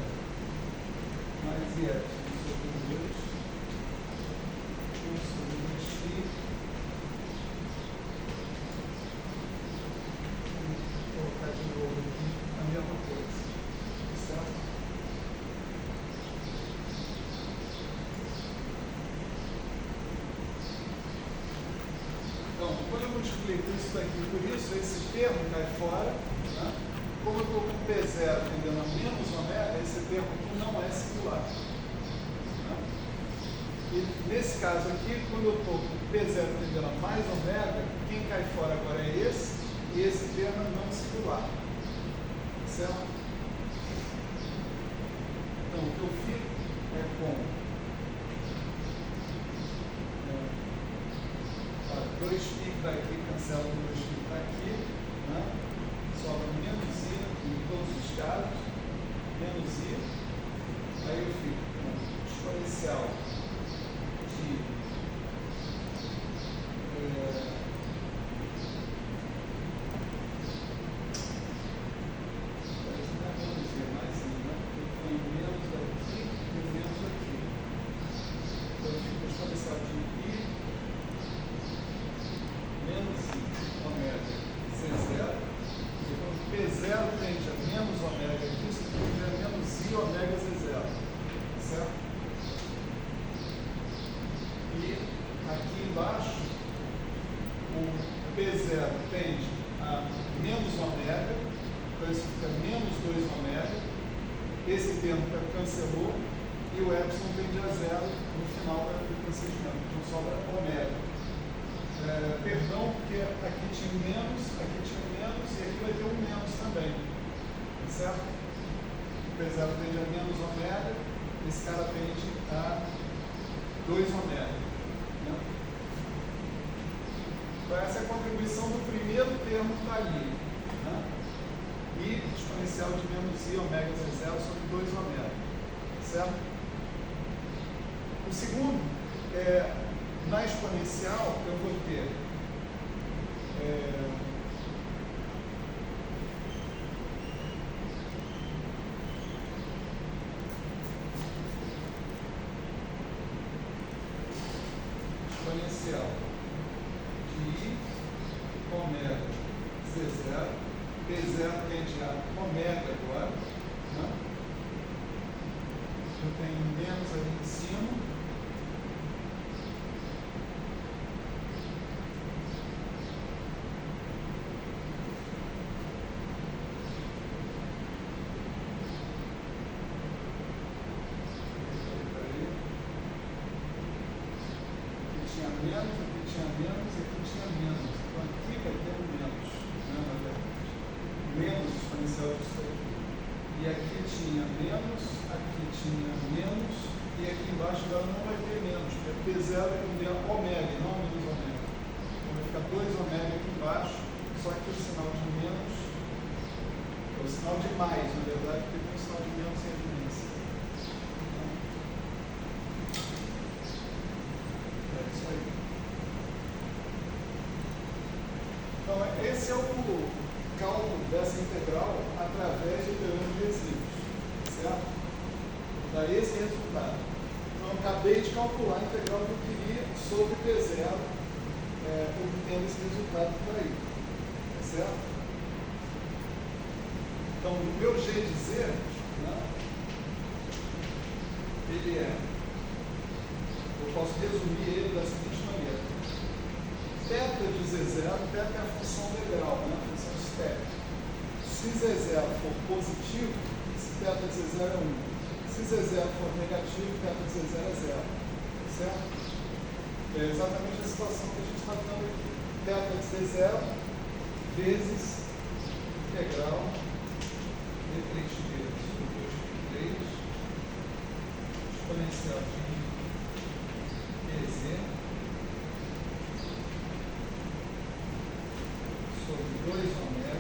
mais I sobre 2, 1 sobre 2π, vou colocar de novo aqui a mesma coisa, certo? Então, quando eu multiplico isso daqui por isso, esse termo cai fora, né? Como eu estou com P0 tendendo a menos ômega, esse termo aqui não é singular. Né? E nesse caso aqui, quando eu estou com P0 tendendo a mais ômega, quem cai fora agora é esse, e esse termo é não singular. Certo? Então, o que eu fico é com 2π que está aqui, cancela o 2π que está aqui, né? Sobra menos I em todos os casos, menos I, aí eu fico com exponencial de parece não é menos I, é mais I, né? Porque foi menos aqui e menos aqui. Então eu fico com exponencial de I menos I. mu e o epsilon tende a zero no final do procedimento. Então sobra ômega. Perdão, porque aqui tinha menos e aqui vai ter um menos também. Tá certo? O P0 tende a menos ômega, esse cara tende a 2 ômega. Né? Então essa é a contribuição do primeiro termo que está ali. Né? I exponencial de menos I ômega Z0 sobre 2 ômega. Certo? O segundo, na exponencial, eu vou ter exponencial de I ômega Z0, P0 tende a ômega agora, né? Eu tenho menos ali em cima. Menos, aqui tinha menos. Então aqui vai ter um menos, né, na verdade. Menos exponencial disso aqui. E aqui tinha menos, e aqui embaixo agora não vai ter menos, porque P0 é ômega, não menos ômega. Então vai ficar 2 ômega aqui embaixo, só que o sinal de menos é o sinal de mais, na verdade, porque tem o sinal de menos em evidência. É isso aí. Então, esse é o cálculo dessa integral através do teorema de resíduos, certo? Dá esse resultado. Então, eu acabei de calcular a integral que eu queria sobre P0, obtendo esse resultado por aí, certo? Então, o meu G de Z, né, ele eu posso resumir ele da seguinte maneira. Θ de Z0, θ é a função degrau, né? A função step. Se Z0 for positivo, esse θ de Z0 é 1. Se Z0 for negativo, θ de Z0 é 0. Certo? É exatamente a situação que a gente está vendo aqui. Θ de Z0 vezes integral de 3 vezes por 2 por 3 exponencial de PZ sobre 2 ômega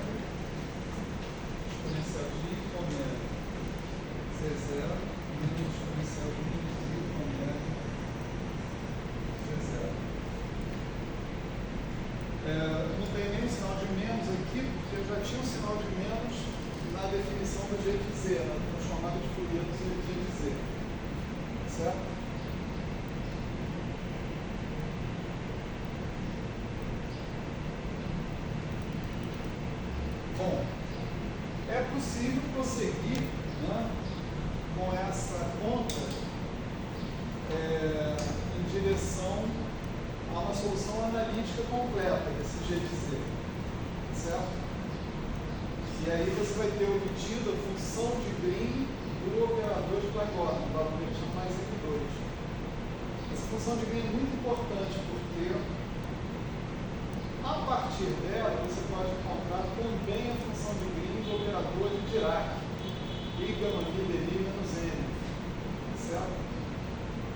exponencial de ômega Z0 menos exponencial de ômega Z0. Não tem nenhum sinal de menos aqui, porque eu já tinha um sinal de menos na definição do G de Z, na transformada de Fourier do G de Z. Certo? Bom, é possível prosseguir, né, com essa conta em direção a uma solução analítica completa desse G de Z, certo? E aí você vai ter obtido a função de Green do operador de Plain-Gordon, do algoritmo mais M2. Essa função de Green é muito importante porque a partir dela você pode encontrar também a função de Green do operador de Dirac, I gama I deriva menos N, certo?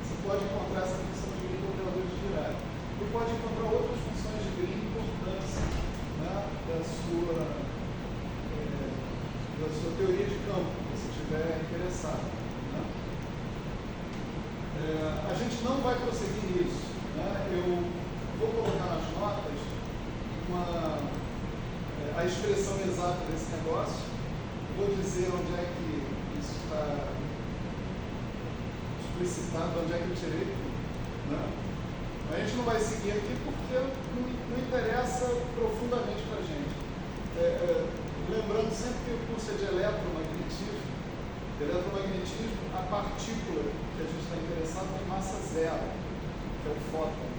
Você pode encontrar essa função de Green do operador de Dirac. E pode encontrar outras funções de Green importantes, né, da sua teoria de campo, se estiver interessado. Né? A gente não vai prosseguir nisso. Né? Eu vou colocar nas notas a expressão exata desse negócio. Vou dizer onde é que isso está explicitado, onde é que eu tirei. Né? A gente não vai seguir aqui porque não interessa profundamente para a gente. Lembrando sempre que o curso é de eletromagnetismo. A partícula que a gente está interessado tem massa zero, que é o fóton.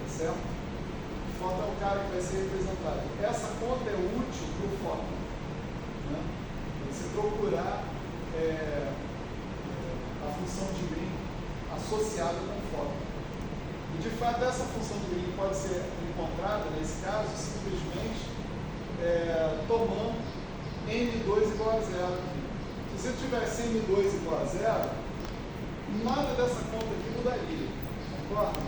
Tá certo? O fóton é o cara que vai ser representado. Essa conta é útil para o fóton. Né? Você procurar função de green associada com fórmula. E de fato essa função de green pode ser encontrada, nesse caso, simplesmente tomando n2 igual a zero aqui. Se você tivesse n2 igual a zero, nada dessa conta aqui mudaria, concorda?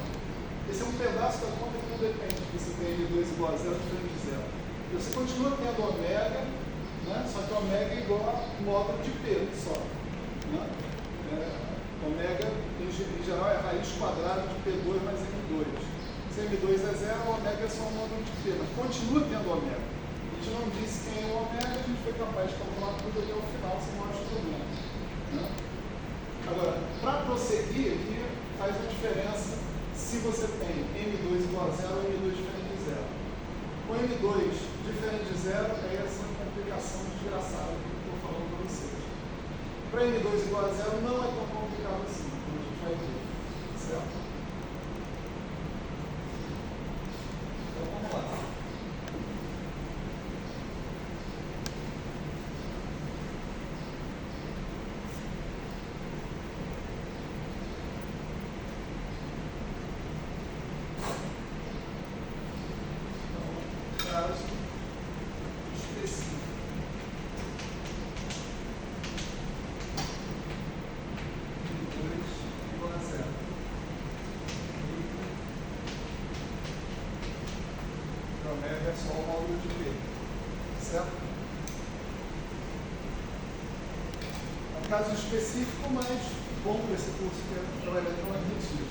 Esse é um pedaço da conta que não depende de você ter n2 igual a zero diferente de zero. E você continua tendo ômega, né? Só que ômega é igual a módulo de P só. Né? Ômega, em geral, é a raiz quadrada de P2 mais M2. Se M2 é zero, o ômega é só um módulo de P, mas continua tendo ômega. A gente não disse quem é o ômega, a gente foi capaz de calcular tudo até o final sem maiores problemas. Né? Agora, para prosseguir aqui, faz a diferença se você tem M2 igual a zero ou M2 diferente de zero. Com M2 diferente de zero, é essa complicação desgraçada que eu estou falando para vocês. Para M2 igual a zero não é tão complicado assim, como a gente vai ver. Certo? Então vamos lá. É só o módulo de P, certo? É um caso específico, mas bom para esse curso que é o eletromagnetismo,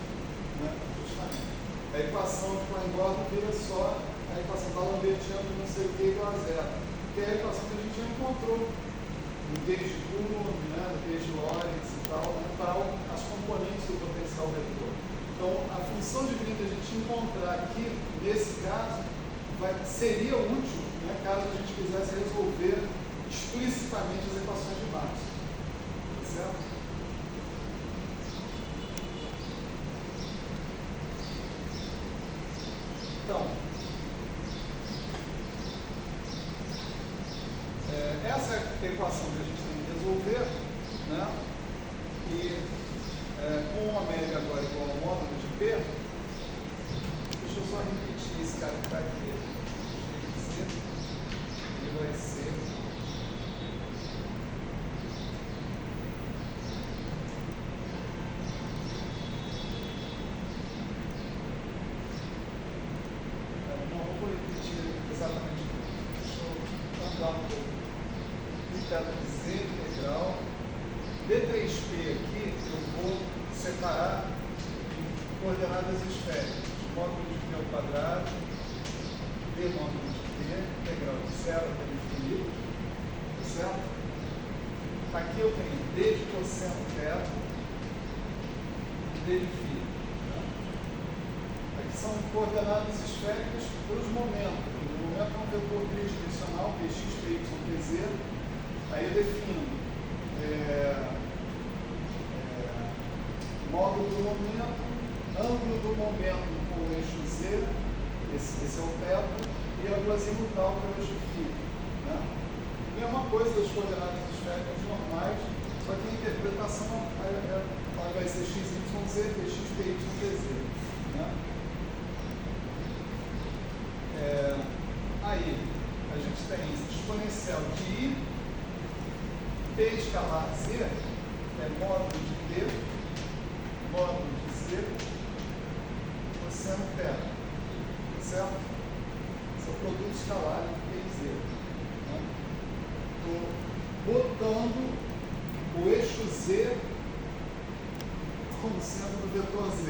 né? Justamente. A equação de Klein-Gordon vira só a equação da Lambertiana de não sei o que igual a zero, que é a equação que a gente já encontrou no gauge de Coulomb, né? No gauge de Lorentz e tal, né? Para as componentes do potencial vetor. Então, a função de green que a gente encontrar aqui, nesse caso, seria útil, né, caso a gente quisesse resolver explicitamente as equações de Maxwell. Certo? Então, essa é a equação que a gente tem que resolver, né? E com ômega agora igual ao módulo de P, deixa eu só repetir esse cara que está aqui. Ele vai ser não vou repetir exatamente tudo. Deixa eu andar um pouco. Θ de Z integral D3P aqui eu vou separar em coordenadas esféricas, módulo de P ao quadrado, D módulo de P, integral de 0 até infinito, certo? Aqui eu tenho D de cosseno θ e D de φ. Aqui são coordenadas esféricas para os momentos. O momento é um vetor tridimensional, Px, Py, Pz. Aí eu defino módulo do momento, ângulo do momento com o eixo Z, esse é o θ, e ângulo azimutal com o eixo φ. Né? Mesma coisa das coordenadas esféricas normais, só que a interpretação ela vai ser x, y, z, px, py, pz. Né? Aí, a gente tem exponencial de i, p escalar z, é módulo de t, módulo de z, cosseno θ, certo? Esse é o produto escalar de p e z. Estou botando o eixo z como sendo do vetor z,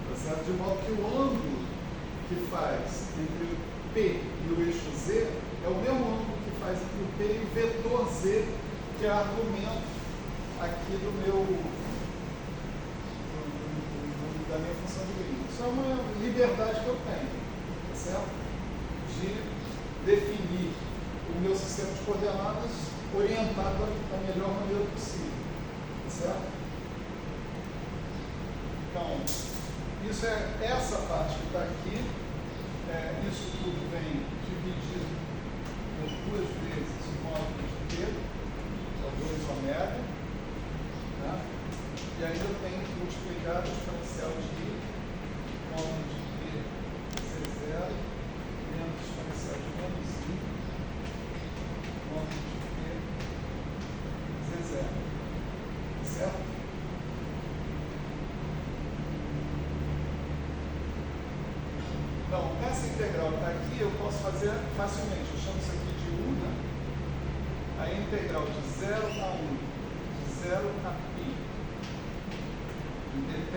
tá certo? De modo que o ângulo que faz entre o P e o eixo Z é o mesmo ângulo que faz entre o P e o vetor Z, que é argumento aqui da minha função de green. Isso é uma liberdade que eu tenho, tá certo? De definir o meu sistema de coordenadas orientado da melhor maneira possível, tá certo? Então, isso é essa parte que está aqui. Isso tudo vem dividido por 2 vezes o módulo de P, que é o 2 ômega. Né? multiplicado exponencial de I, módulo de P, C0, menos exponencial de menos I, módulo de P, C0. Certo? Então, essa integral está aqui, eu posso fazer facilmente. Eu chamo isso aqui de U, né? A integral de 0 a 1, de 0 a π, de θ,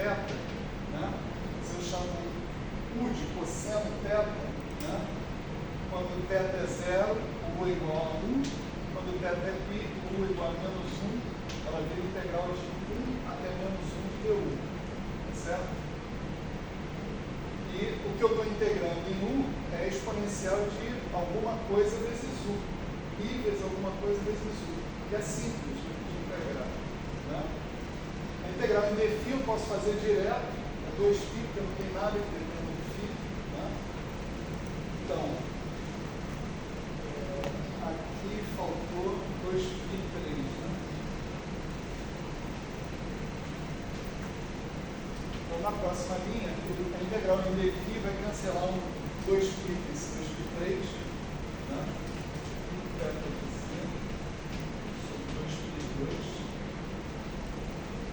né? Se eu chamo U de cosseno θ, né? Quando θ é 0, U é igual a 1. Quando θ é π, U é igual a menos 1. Ela vira integral de 1 até menos 1 de U. Certo? E o que eu estou integrando em U é exponencial de alguma coisa vezes U. I vezes alguma coisa vezes U. Que é simples de integrar. Né? A integral em dφ eu posso fazer direto. É 2π, porque não tem nada que dependa de φ. Né? Então, aqui faltou 2π3. Né? Então, na próxima linha, a integral em dφ vai cancelar um 2π, esse 2π3, né? Θ de C sobre 2π2.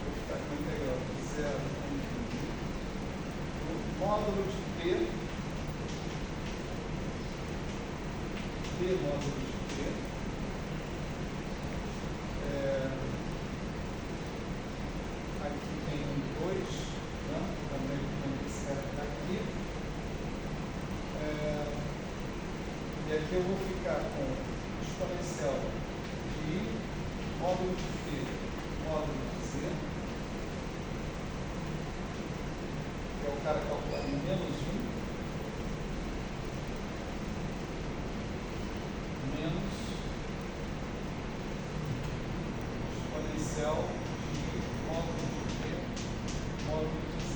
Vou ficar com a integral de 0 a infinito. O módulo de P, módulo de P, aqui tem 2, né? Também tem certo aqui. E aqui eu vou ficar com exponencial de I, módulo de P, módulo de Z, que é o cara calculado em menos 1, menos exponencial de I, módulo de P, módulo de Z.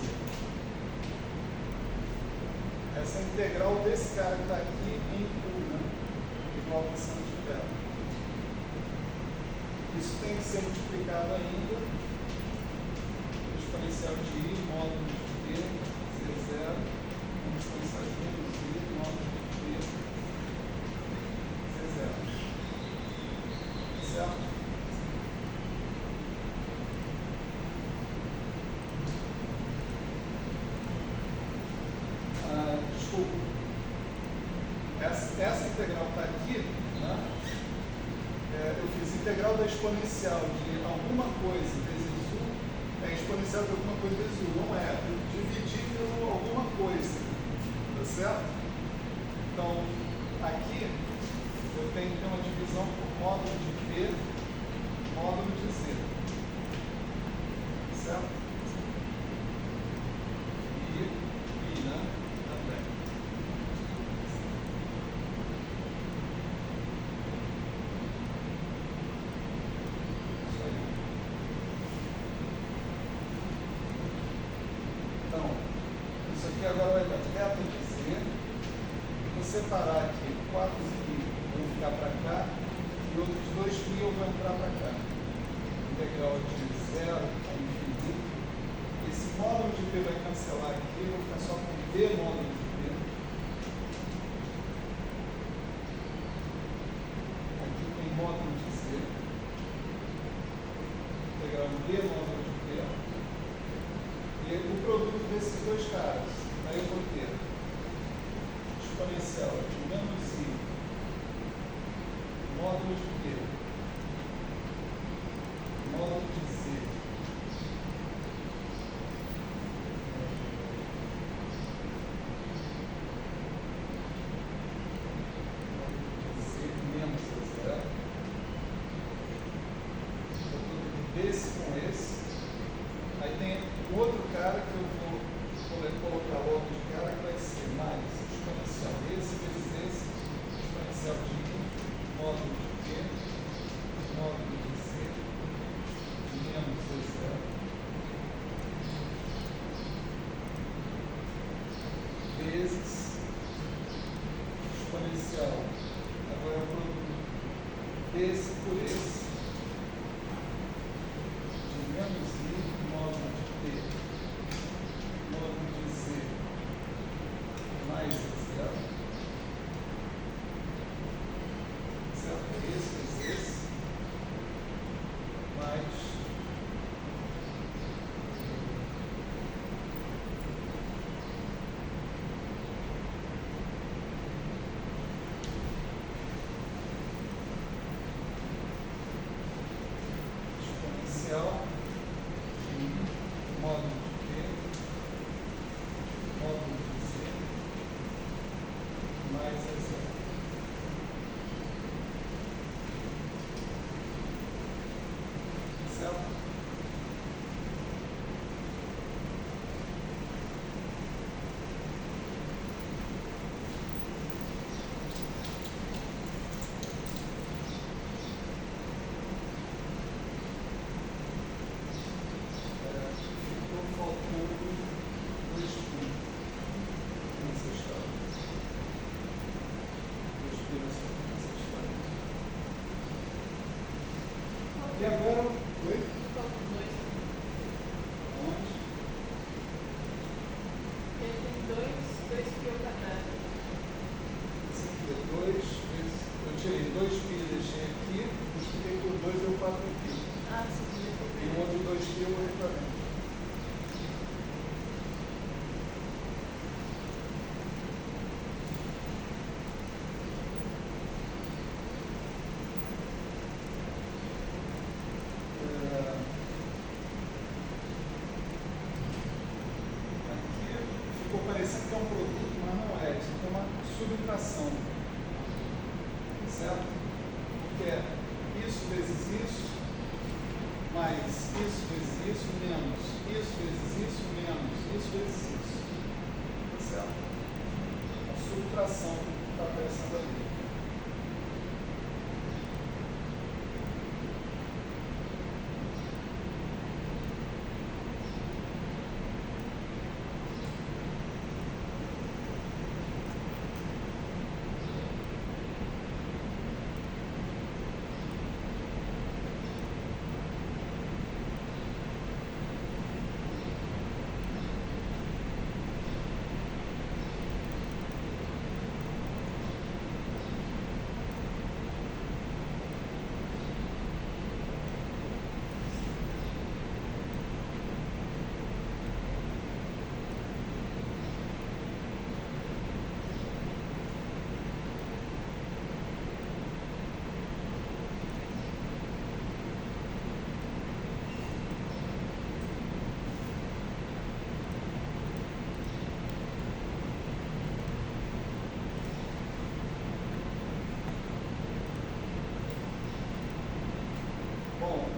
Essa é a integral desse cara que está aqui em U, né? Igual a função de θ. Isso tem que ser multiplicado ainda. Exponencial de I, módulo de P, Z0, exponencial de menos I, módulo de P, Z0. Certo? Desculpa. Essa integral está aqui, né? Eu fiz integral da exponencial de alguma coisa vezes U, é exponencial de alguma coisa vezes U, não é? Eu dividi por alguma coisa, tá certo? Então, aqui eu tenho que ter uma divisão por módulo de P, módulo de Z, certo? E, né? Também. Então, isso aqui agora vai dar θ de Z. Vou separar aqui 4π vão ficar para cá e outros 2π vão entrar para cá. Integral de 0 a infinito. Esse módulo de P vai cancelar aqui, eu vou ficar só com D módulo de P. Aqui tem módulo de Z. Integral de D módulo de P. E o produto desses dois caras, aí eu vou ter exponencial de menos I, módulo de P, módulo de Z, menos Z0, produto desse com esse. Aí tem o outro cara que eu vou colocar logo de cara, que vai ser mais exponencial desse vezes subtração, certo? Porque é isso vezes isso, mais isso vezes isso, menos isso vezes isso, menos isso vezes isso, certo? A subtração que está aparecendo ali.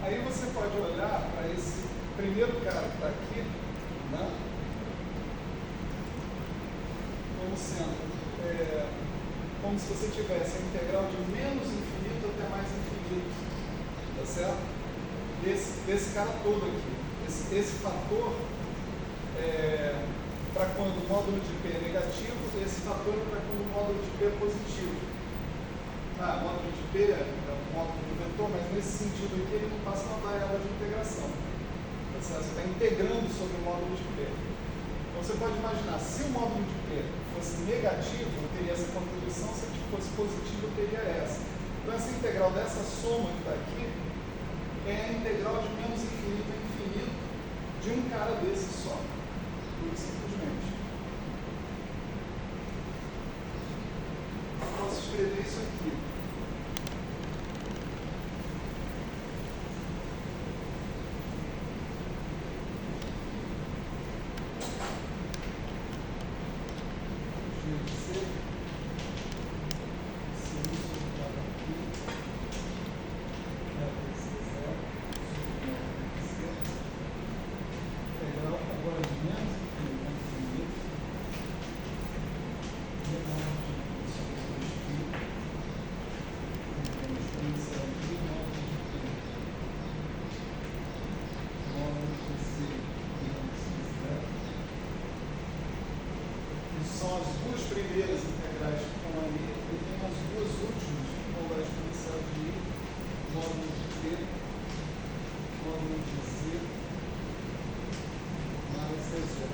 Aí você pode olhar para esse primeiro cara que está aqui, né, como sendo, como se você tivesse a integral de menos infinito até mais infinito, tá certo? Desse cara todo aqui. Esse fator, para quando o módulo de P é negativo, esse fator é para quando o módulo de P é positivo. O módulo de P é o módulo do vetor, mas nesse sentido aqui ele não passa uma variável de integração. Você está integrando sobre o módulo de P. Então você pode imaginar, se o módulo de P fosse negativo, eu teria essa contribuição, se ele fosse positivo, eu teria essa. Então essa integral dessa soma que está aqui é a integral de menos infinito a infinito de um cara desse só. Pura e simplesmente. Eu posso escrever isso aqui. São as duas primeiras integrais que estão ali, e tem as duas últimas que vão dar a exponencial de I, módulo de T, módulo de Z, mais Z0.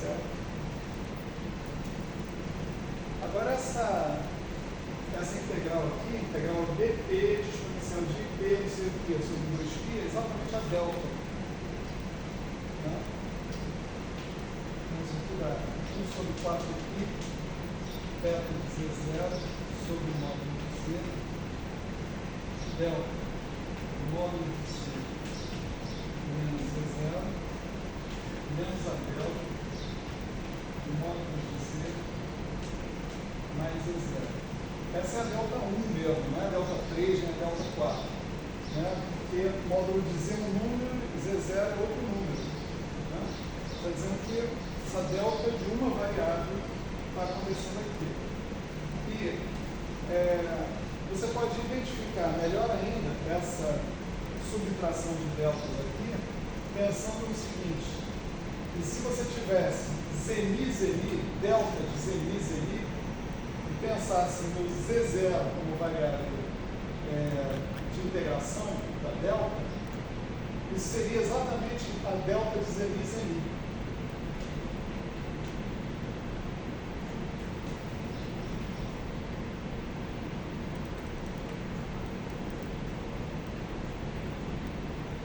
Certo? Agora essa integral aqui, integral dp de exponencial de P, não sei o que, sobre 2π, é exatamente a delta. Né? Vamos estudar 1 sobre 4π, beta de Z0, sobre o módulo de Z, delta, módulo de Z, menos Z0, menos a delta, do módulo de Z, mais Z0. Essa é a delta 1 mesmo, não é a delta 3, nem a delta 4. Né? Porque o módulo de Z é um número, Z0 é outro número. Né? Está dizendo que essa delta de uma variável está acontecendo aqui. E você pode identificar melhor ainda essa subtração de deltas aqui, pensando no seguinte: que se você tivesse Zmi, delta de Zmi, e pensasse no Z0 como variável de integração da delta, isso seria exatamente a delta de Zmi.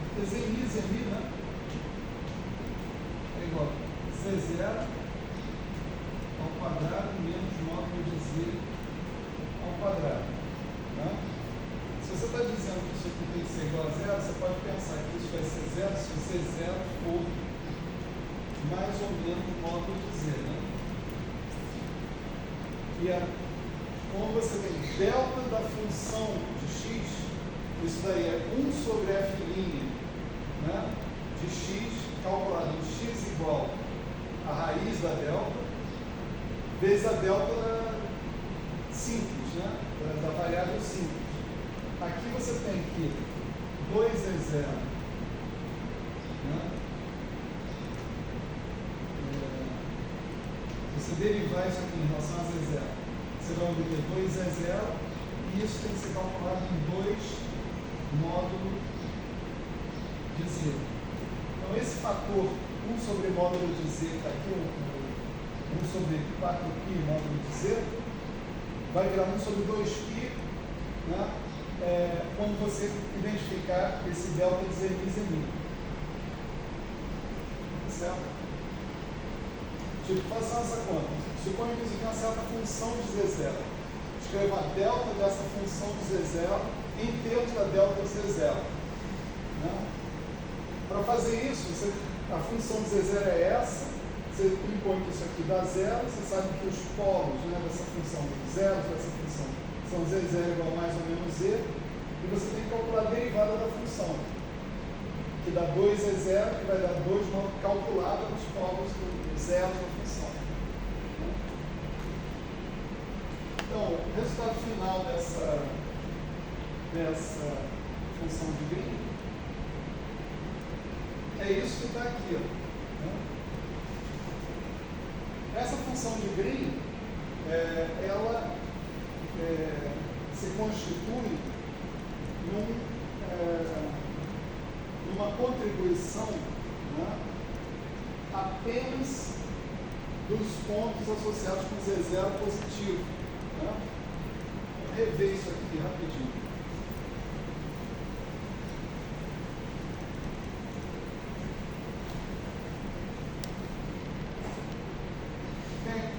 Porque Zmi, né? É igual a Z0 ao quadrado menos módulo de Z ao quadrado. Né? Se você está dizendo que isso aqui tem que ser igual a zero, você pode pensar que isso isso vai ser zero se o Z0 for mais ou menos o módulo de Z, né? E como você tem delta da função de x, isso daí é 1 sobre f', né, de x, calculado em x igual a raiz da delta, vezes a delta simples, né, da variável simples. Aqui você tem que 2 é 0, né, você derivar isso aqui em relação a Z0. Você vai obter 2 é 0 e isso tem que ser calculado em 2 módulo de Z. Então, esse fator 1 sobre módulo de Z, está aqui, 1 sobre 4π módulo de Z, vai virar 1 sobre 2π, né, quando você identificar esse delta de Z mi. Certo? Tipo, faça essa conta. Suponha que isso tem uma certa função de Z0. Escreva a delta dessa função de Z0 em termos da delta de Z0. Né? Para fazer isso, a função de Z0 é essa. Você impõe que isso aqui dá zero. Você sabe que os polos, né, dessa função, os zeros dessa função, são Z0 igual a mais ou menos Z. E você tem que calcular a derivada da função, que dá 2 é 0, que vai dar 2 calculada nos polos dos zeros da função. Então, o resultado final dessa função de Green é isso que está aqui. Né? Essa função de Green, ela se constitui numa contribuição, né, apenas dos pontos associados com Z0 positivo. Né? Vou rever isso aqui rapidinho.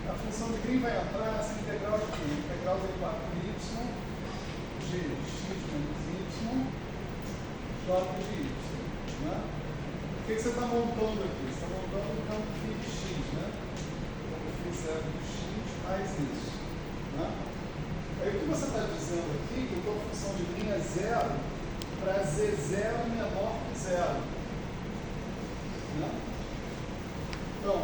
A função de Green vai entrar nessa integral aqui, integral de 4y de x menos y, j de y. Né? O que você está montando aqui? Você está montando um campo φ de x, né? Campo φ0 de x mais isso. Né? Aí o que você está dizendo aqui é que a tua função de Green é zero para Z0 menor que zero. Né? Então,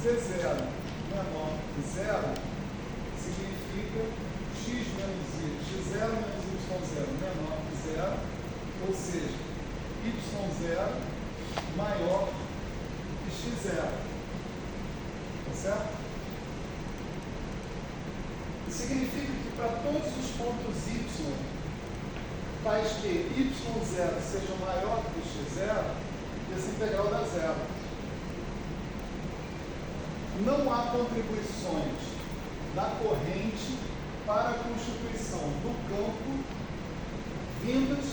Z0 menor que zero significa x menos y, x0 menos y0 menor que zero, ou seja, y0 maior que x0. Tá certo? Isso significa que para todos os pontos y, tais que y0 seja maior que x0, essa integral dá zero. Não há contribuições da corrente para a constituição do campo vindas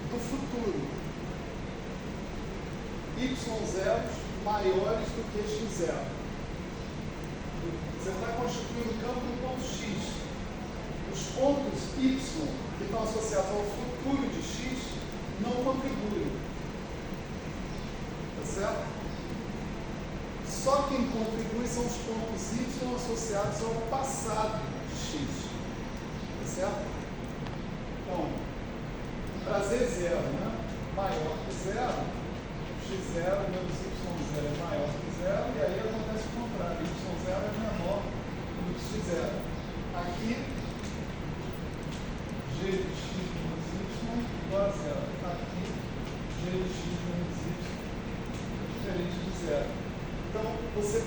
do futuro. Y0 maiores do que x0. Você está constituindo o campo do ponto x. Os pontos y que estão associados ao futuro de x não contribuem. Tá certo? Só quem contribui são os pontos y associados ao passado de x. Tá certo? Então, para Z0, né, maior que zero, x0 menos y0 é maior que zero, e aí acontece o contrário, y0 é menor do que x0. Aqui, g de x menos y igual a zero. Aqui, g de x menos y é diferente de zero. Então, você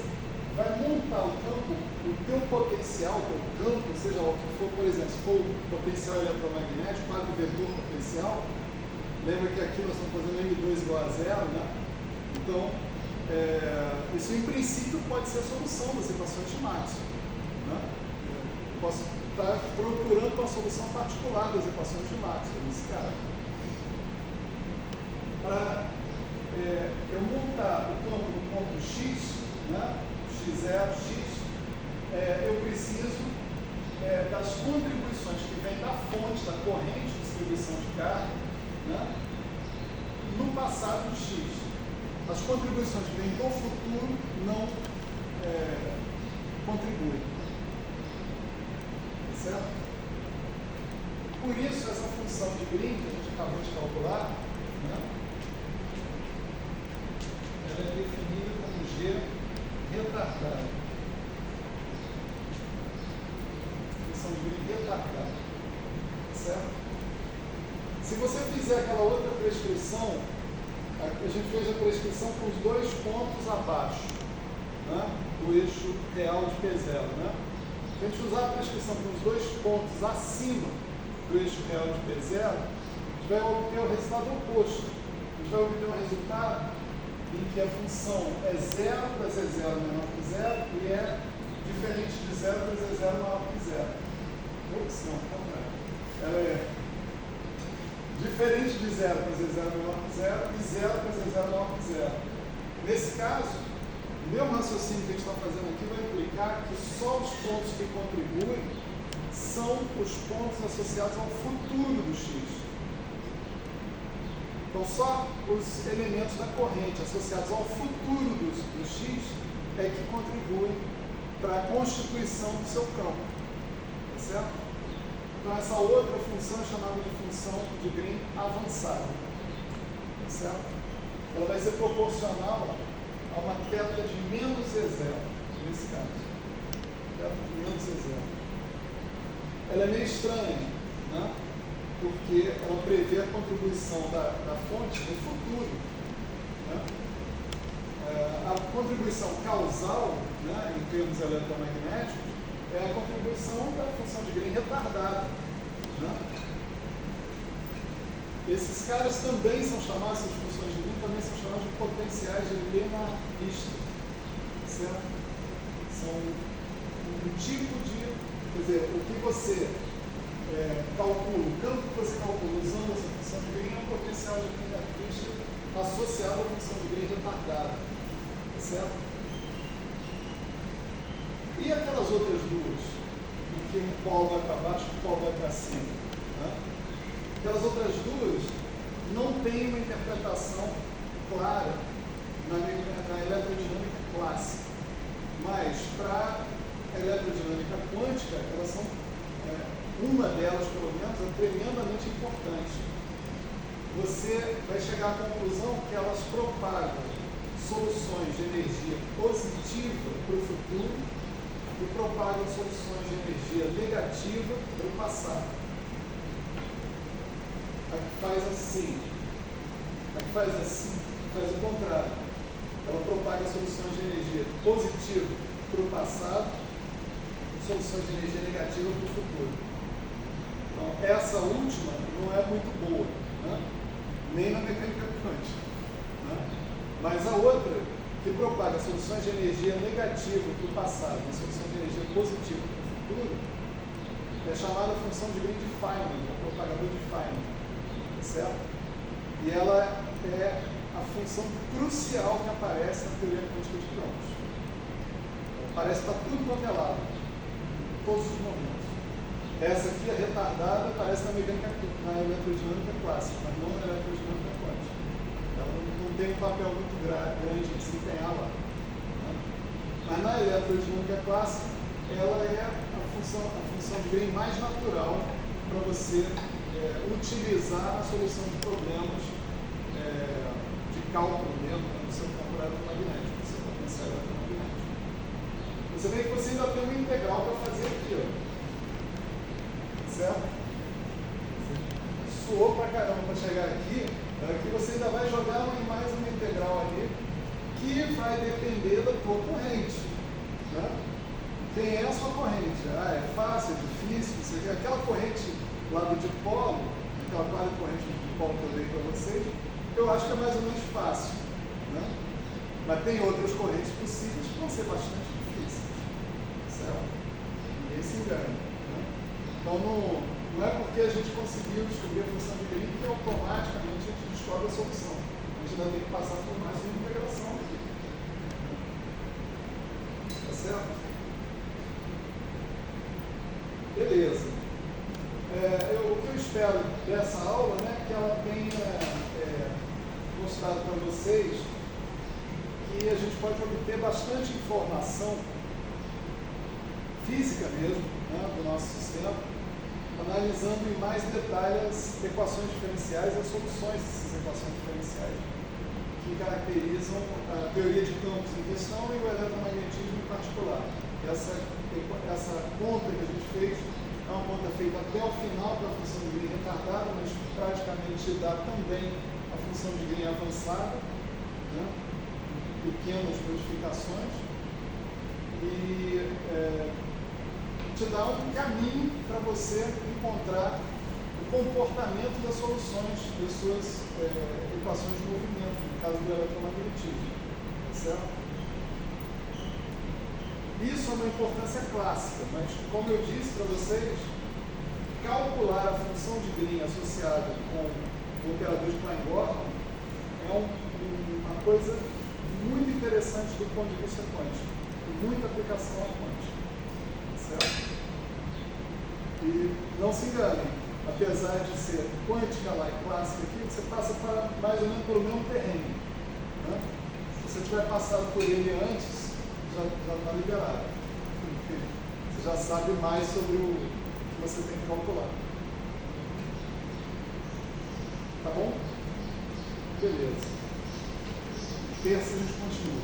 vai montar o campo, o teu potencial, o teu campo, seja lá o que for, por exemplo, se for o potencial eletromagnético, quadro vetor potencial, lembra que aqui nós estamos fazendo M2 igual a zero, né? Então, isso em princípio pode ser a solução das equações de Maxwell. Né? Eu posso estar procurando uma solução particular das equações de Maxwell nesse caso. Para eu montar o campo do ponto x, né, x0, x, eu preciso das contribuições que vêm da fonte, da corrente de distribuição de carga, né, no passado de X. As contribuições que vêm do futuro não contribuem. Certo? Por isso, essa função de Green, que a gente acabou de calcular, né, ela é definida como G retardado. Função de Green retardada. Certo? Se você fizer aquela outra prescrição, a gente fez a prescrição com os dois pontos abaixo, né, do eixo real de P0. Né? Se a gente usar a prescrição com os dois pontos acima do eixo real de P0, a gente vai obter o resultado oposto. A gente vai obter um resultado em que a função é 0 para Z0 menor que 0 e é diferente de 0 para Z0 maior que 0. Ops, não, contrário. Ela é diferente de 0 para Z0 menor que 0 e 0 para Z0 maior que 0. Nesse caso, o mesmo raciocínio que a gente está fazendo aqui vai implicar que só os pontos que contribuem são os pontos associados ao futuro do X. Então, só os elementos da corrente associados ao futuro do X é que contribuem para a constituição do seu campo. Tá certo? Então, essa outra função é chamada de função de Green avançada. Tá certo? Ela vai ser proporcional a uma θ de menos E0, nesse caso. Θ de menos E0. Ela é meio estranha, né? Porque ela prevê a contribuição da fonte no futuro. Né? A contribuição causal, né, em termos eletromagnéticos, é a contribuição da função de Green retardada. Né? Esses caras também são chamados, essas funções de Green também são chamadas de potenciais de Lenarista. Certo? São um tipo de, quer dizer, o que você calcula, o campo que você calcula usando essa função de Green é um potencial de Lenarista associado à função de Green retardada. Certo? E aquelas outras duas, em que um polo vai para baixo e um polo vai para cima? Né? Aquelas outras duas não têm uma interpretação clara na eletrodinâmica clássica, mas para a eletrodinâmica quântica, elas são, uma delas pelo menos, é tremendamente importante. Você vai chegar à conclusão que elas propagam soluções de energia positiva para o futuro e propagam soluções de energia negativa para o passado. A que faz assim, faz o contrário. Ela propaga soluções de energia positiva para o passado e soluções de energia negativa para o futuro. Então, essa última não é muito boa, né? Nem na mecânica quântica. Né? Mas a outra, que propaga soluções de energia negativa para o passado e soluções de energia positiva para o futuro, é chamada função de Green de Feynman, o propagador de Feynman. Certo? E ela é a função crucial que aparece na teoria quântica de campos. Parece que está tudo quanto é lado, em todos os momentos. Essa aqui, a retardada, aparece na eletrodinâmica clássica, mas não na eletrodinâmica quântica. Ela não tem um papel muito grande de se empenhar lá. Né? Mas na eletrodinâmica clássica, ela é a função de Green mais natural para você utilizar a solução de problemas de cálculo mesmo no seu campo eletromagnético, no seu potencial eletromagnético. Você vê que você ainda tem uma integral para fazer aqui, ó. Certo? Suou pra caramba para chegar aqui, aqui você ainda vai jogar mais uma integral ali, que vai depender da tua corrente. Né? Quem é a sua corrente? É fácil, é difícil, você vê aquela corrente lá do dipolo, aquela quadra corrente do dipolo que eu dei para vocês, eu acho que é mais ou menos fácil. Né? Mas tem outras correntes possíveis que vão ser bastante difíceis. Certo? Ninguém se engana. Né? Então não é porque a gente conseguiu descobrir a função de Green que automaticamente a gente descobre a solução. A gente ainda tem que passar por mais uma integração aqui. Tá certo? Beleza. O que eu espero dessa aula, né, é que ela tenha mostrado para vocês que a gente pode obter bastante informação física mesmo, né, do nosso sistema, analisando em mais detalhe as equações diferenciais e as soluções dessas equações diferenciais, que caracterizam a teoria de campos em questão e o eletromagnetismo em particular. Essa conta que a gente fez é uma conta feita até o final para a função de Green retardada, mas praticamente dá também a função de Green avançada, né? Pequenas modificações, e te dá um caminho para você encontrar o comportamento das soluções das suas equações de movimento, no caso do eletromagnetismo, certo? Isso é uma importância clássica, mas como eu disse para vocês, calcular a função de Green associada com o operador de Klein-Gordon é uma coisa muito interessante do ponto de vista quântico, e muita aplicação à quântica, certo? E não se enganem, apesar de ser quântica lá e clássica aqui, você passa para mais ou menos pelo mesmo terreno, né? Se você tiver passado por ele antes, já está liberado. Você já sabe mais sobre o que você tem que calcular. Tá bom? Beleza. Terça a gente continua.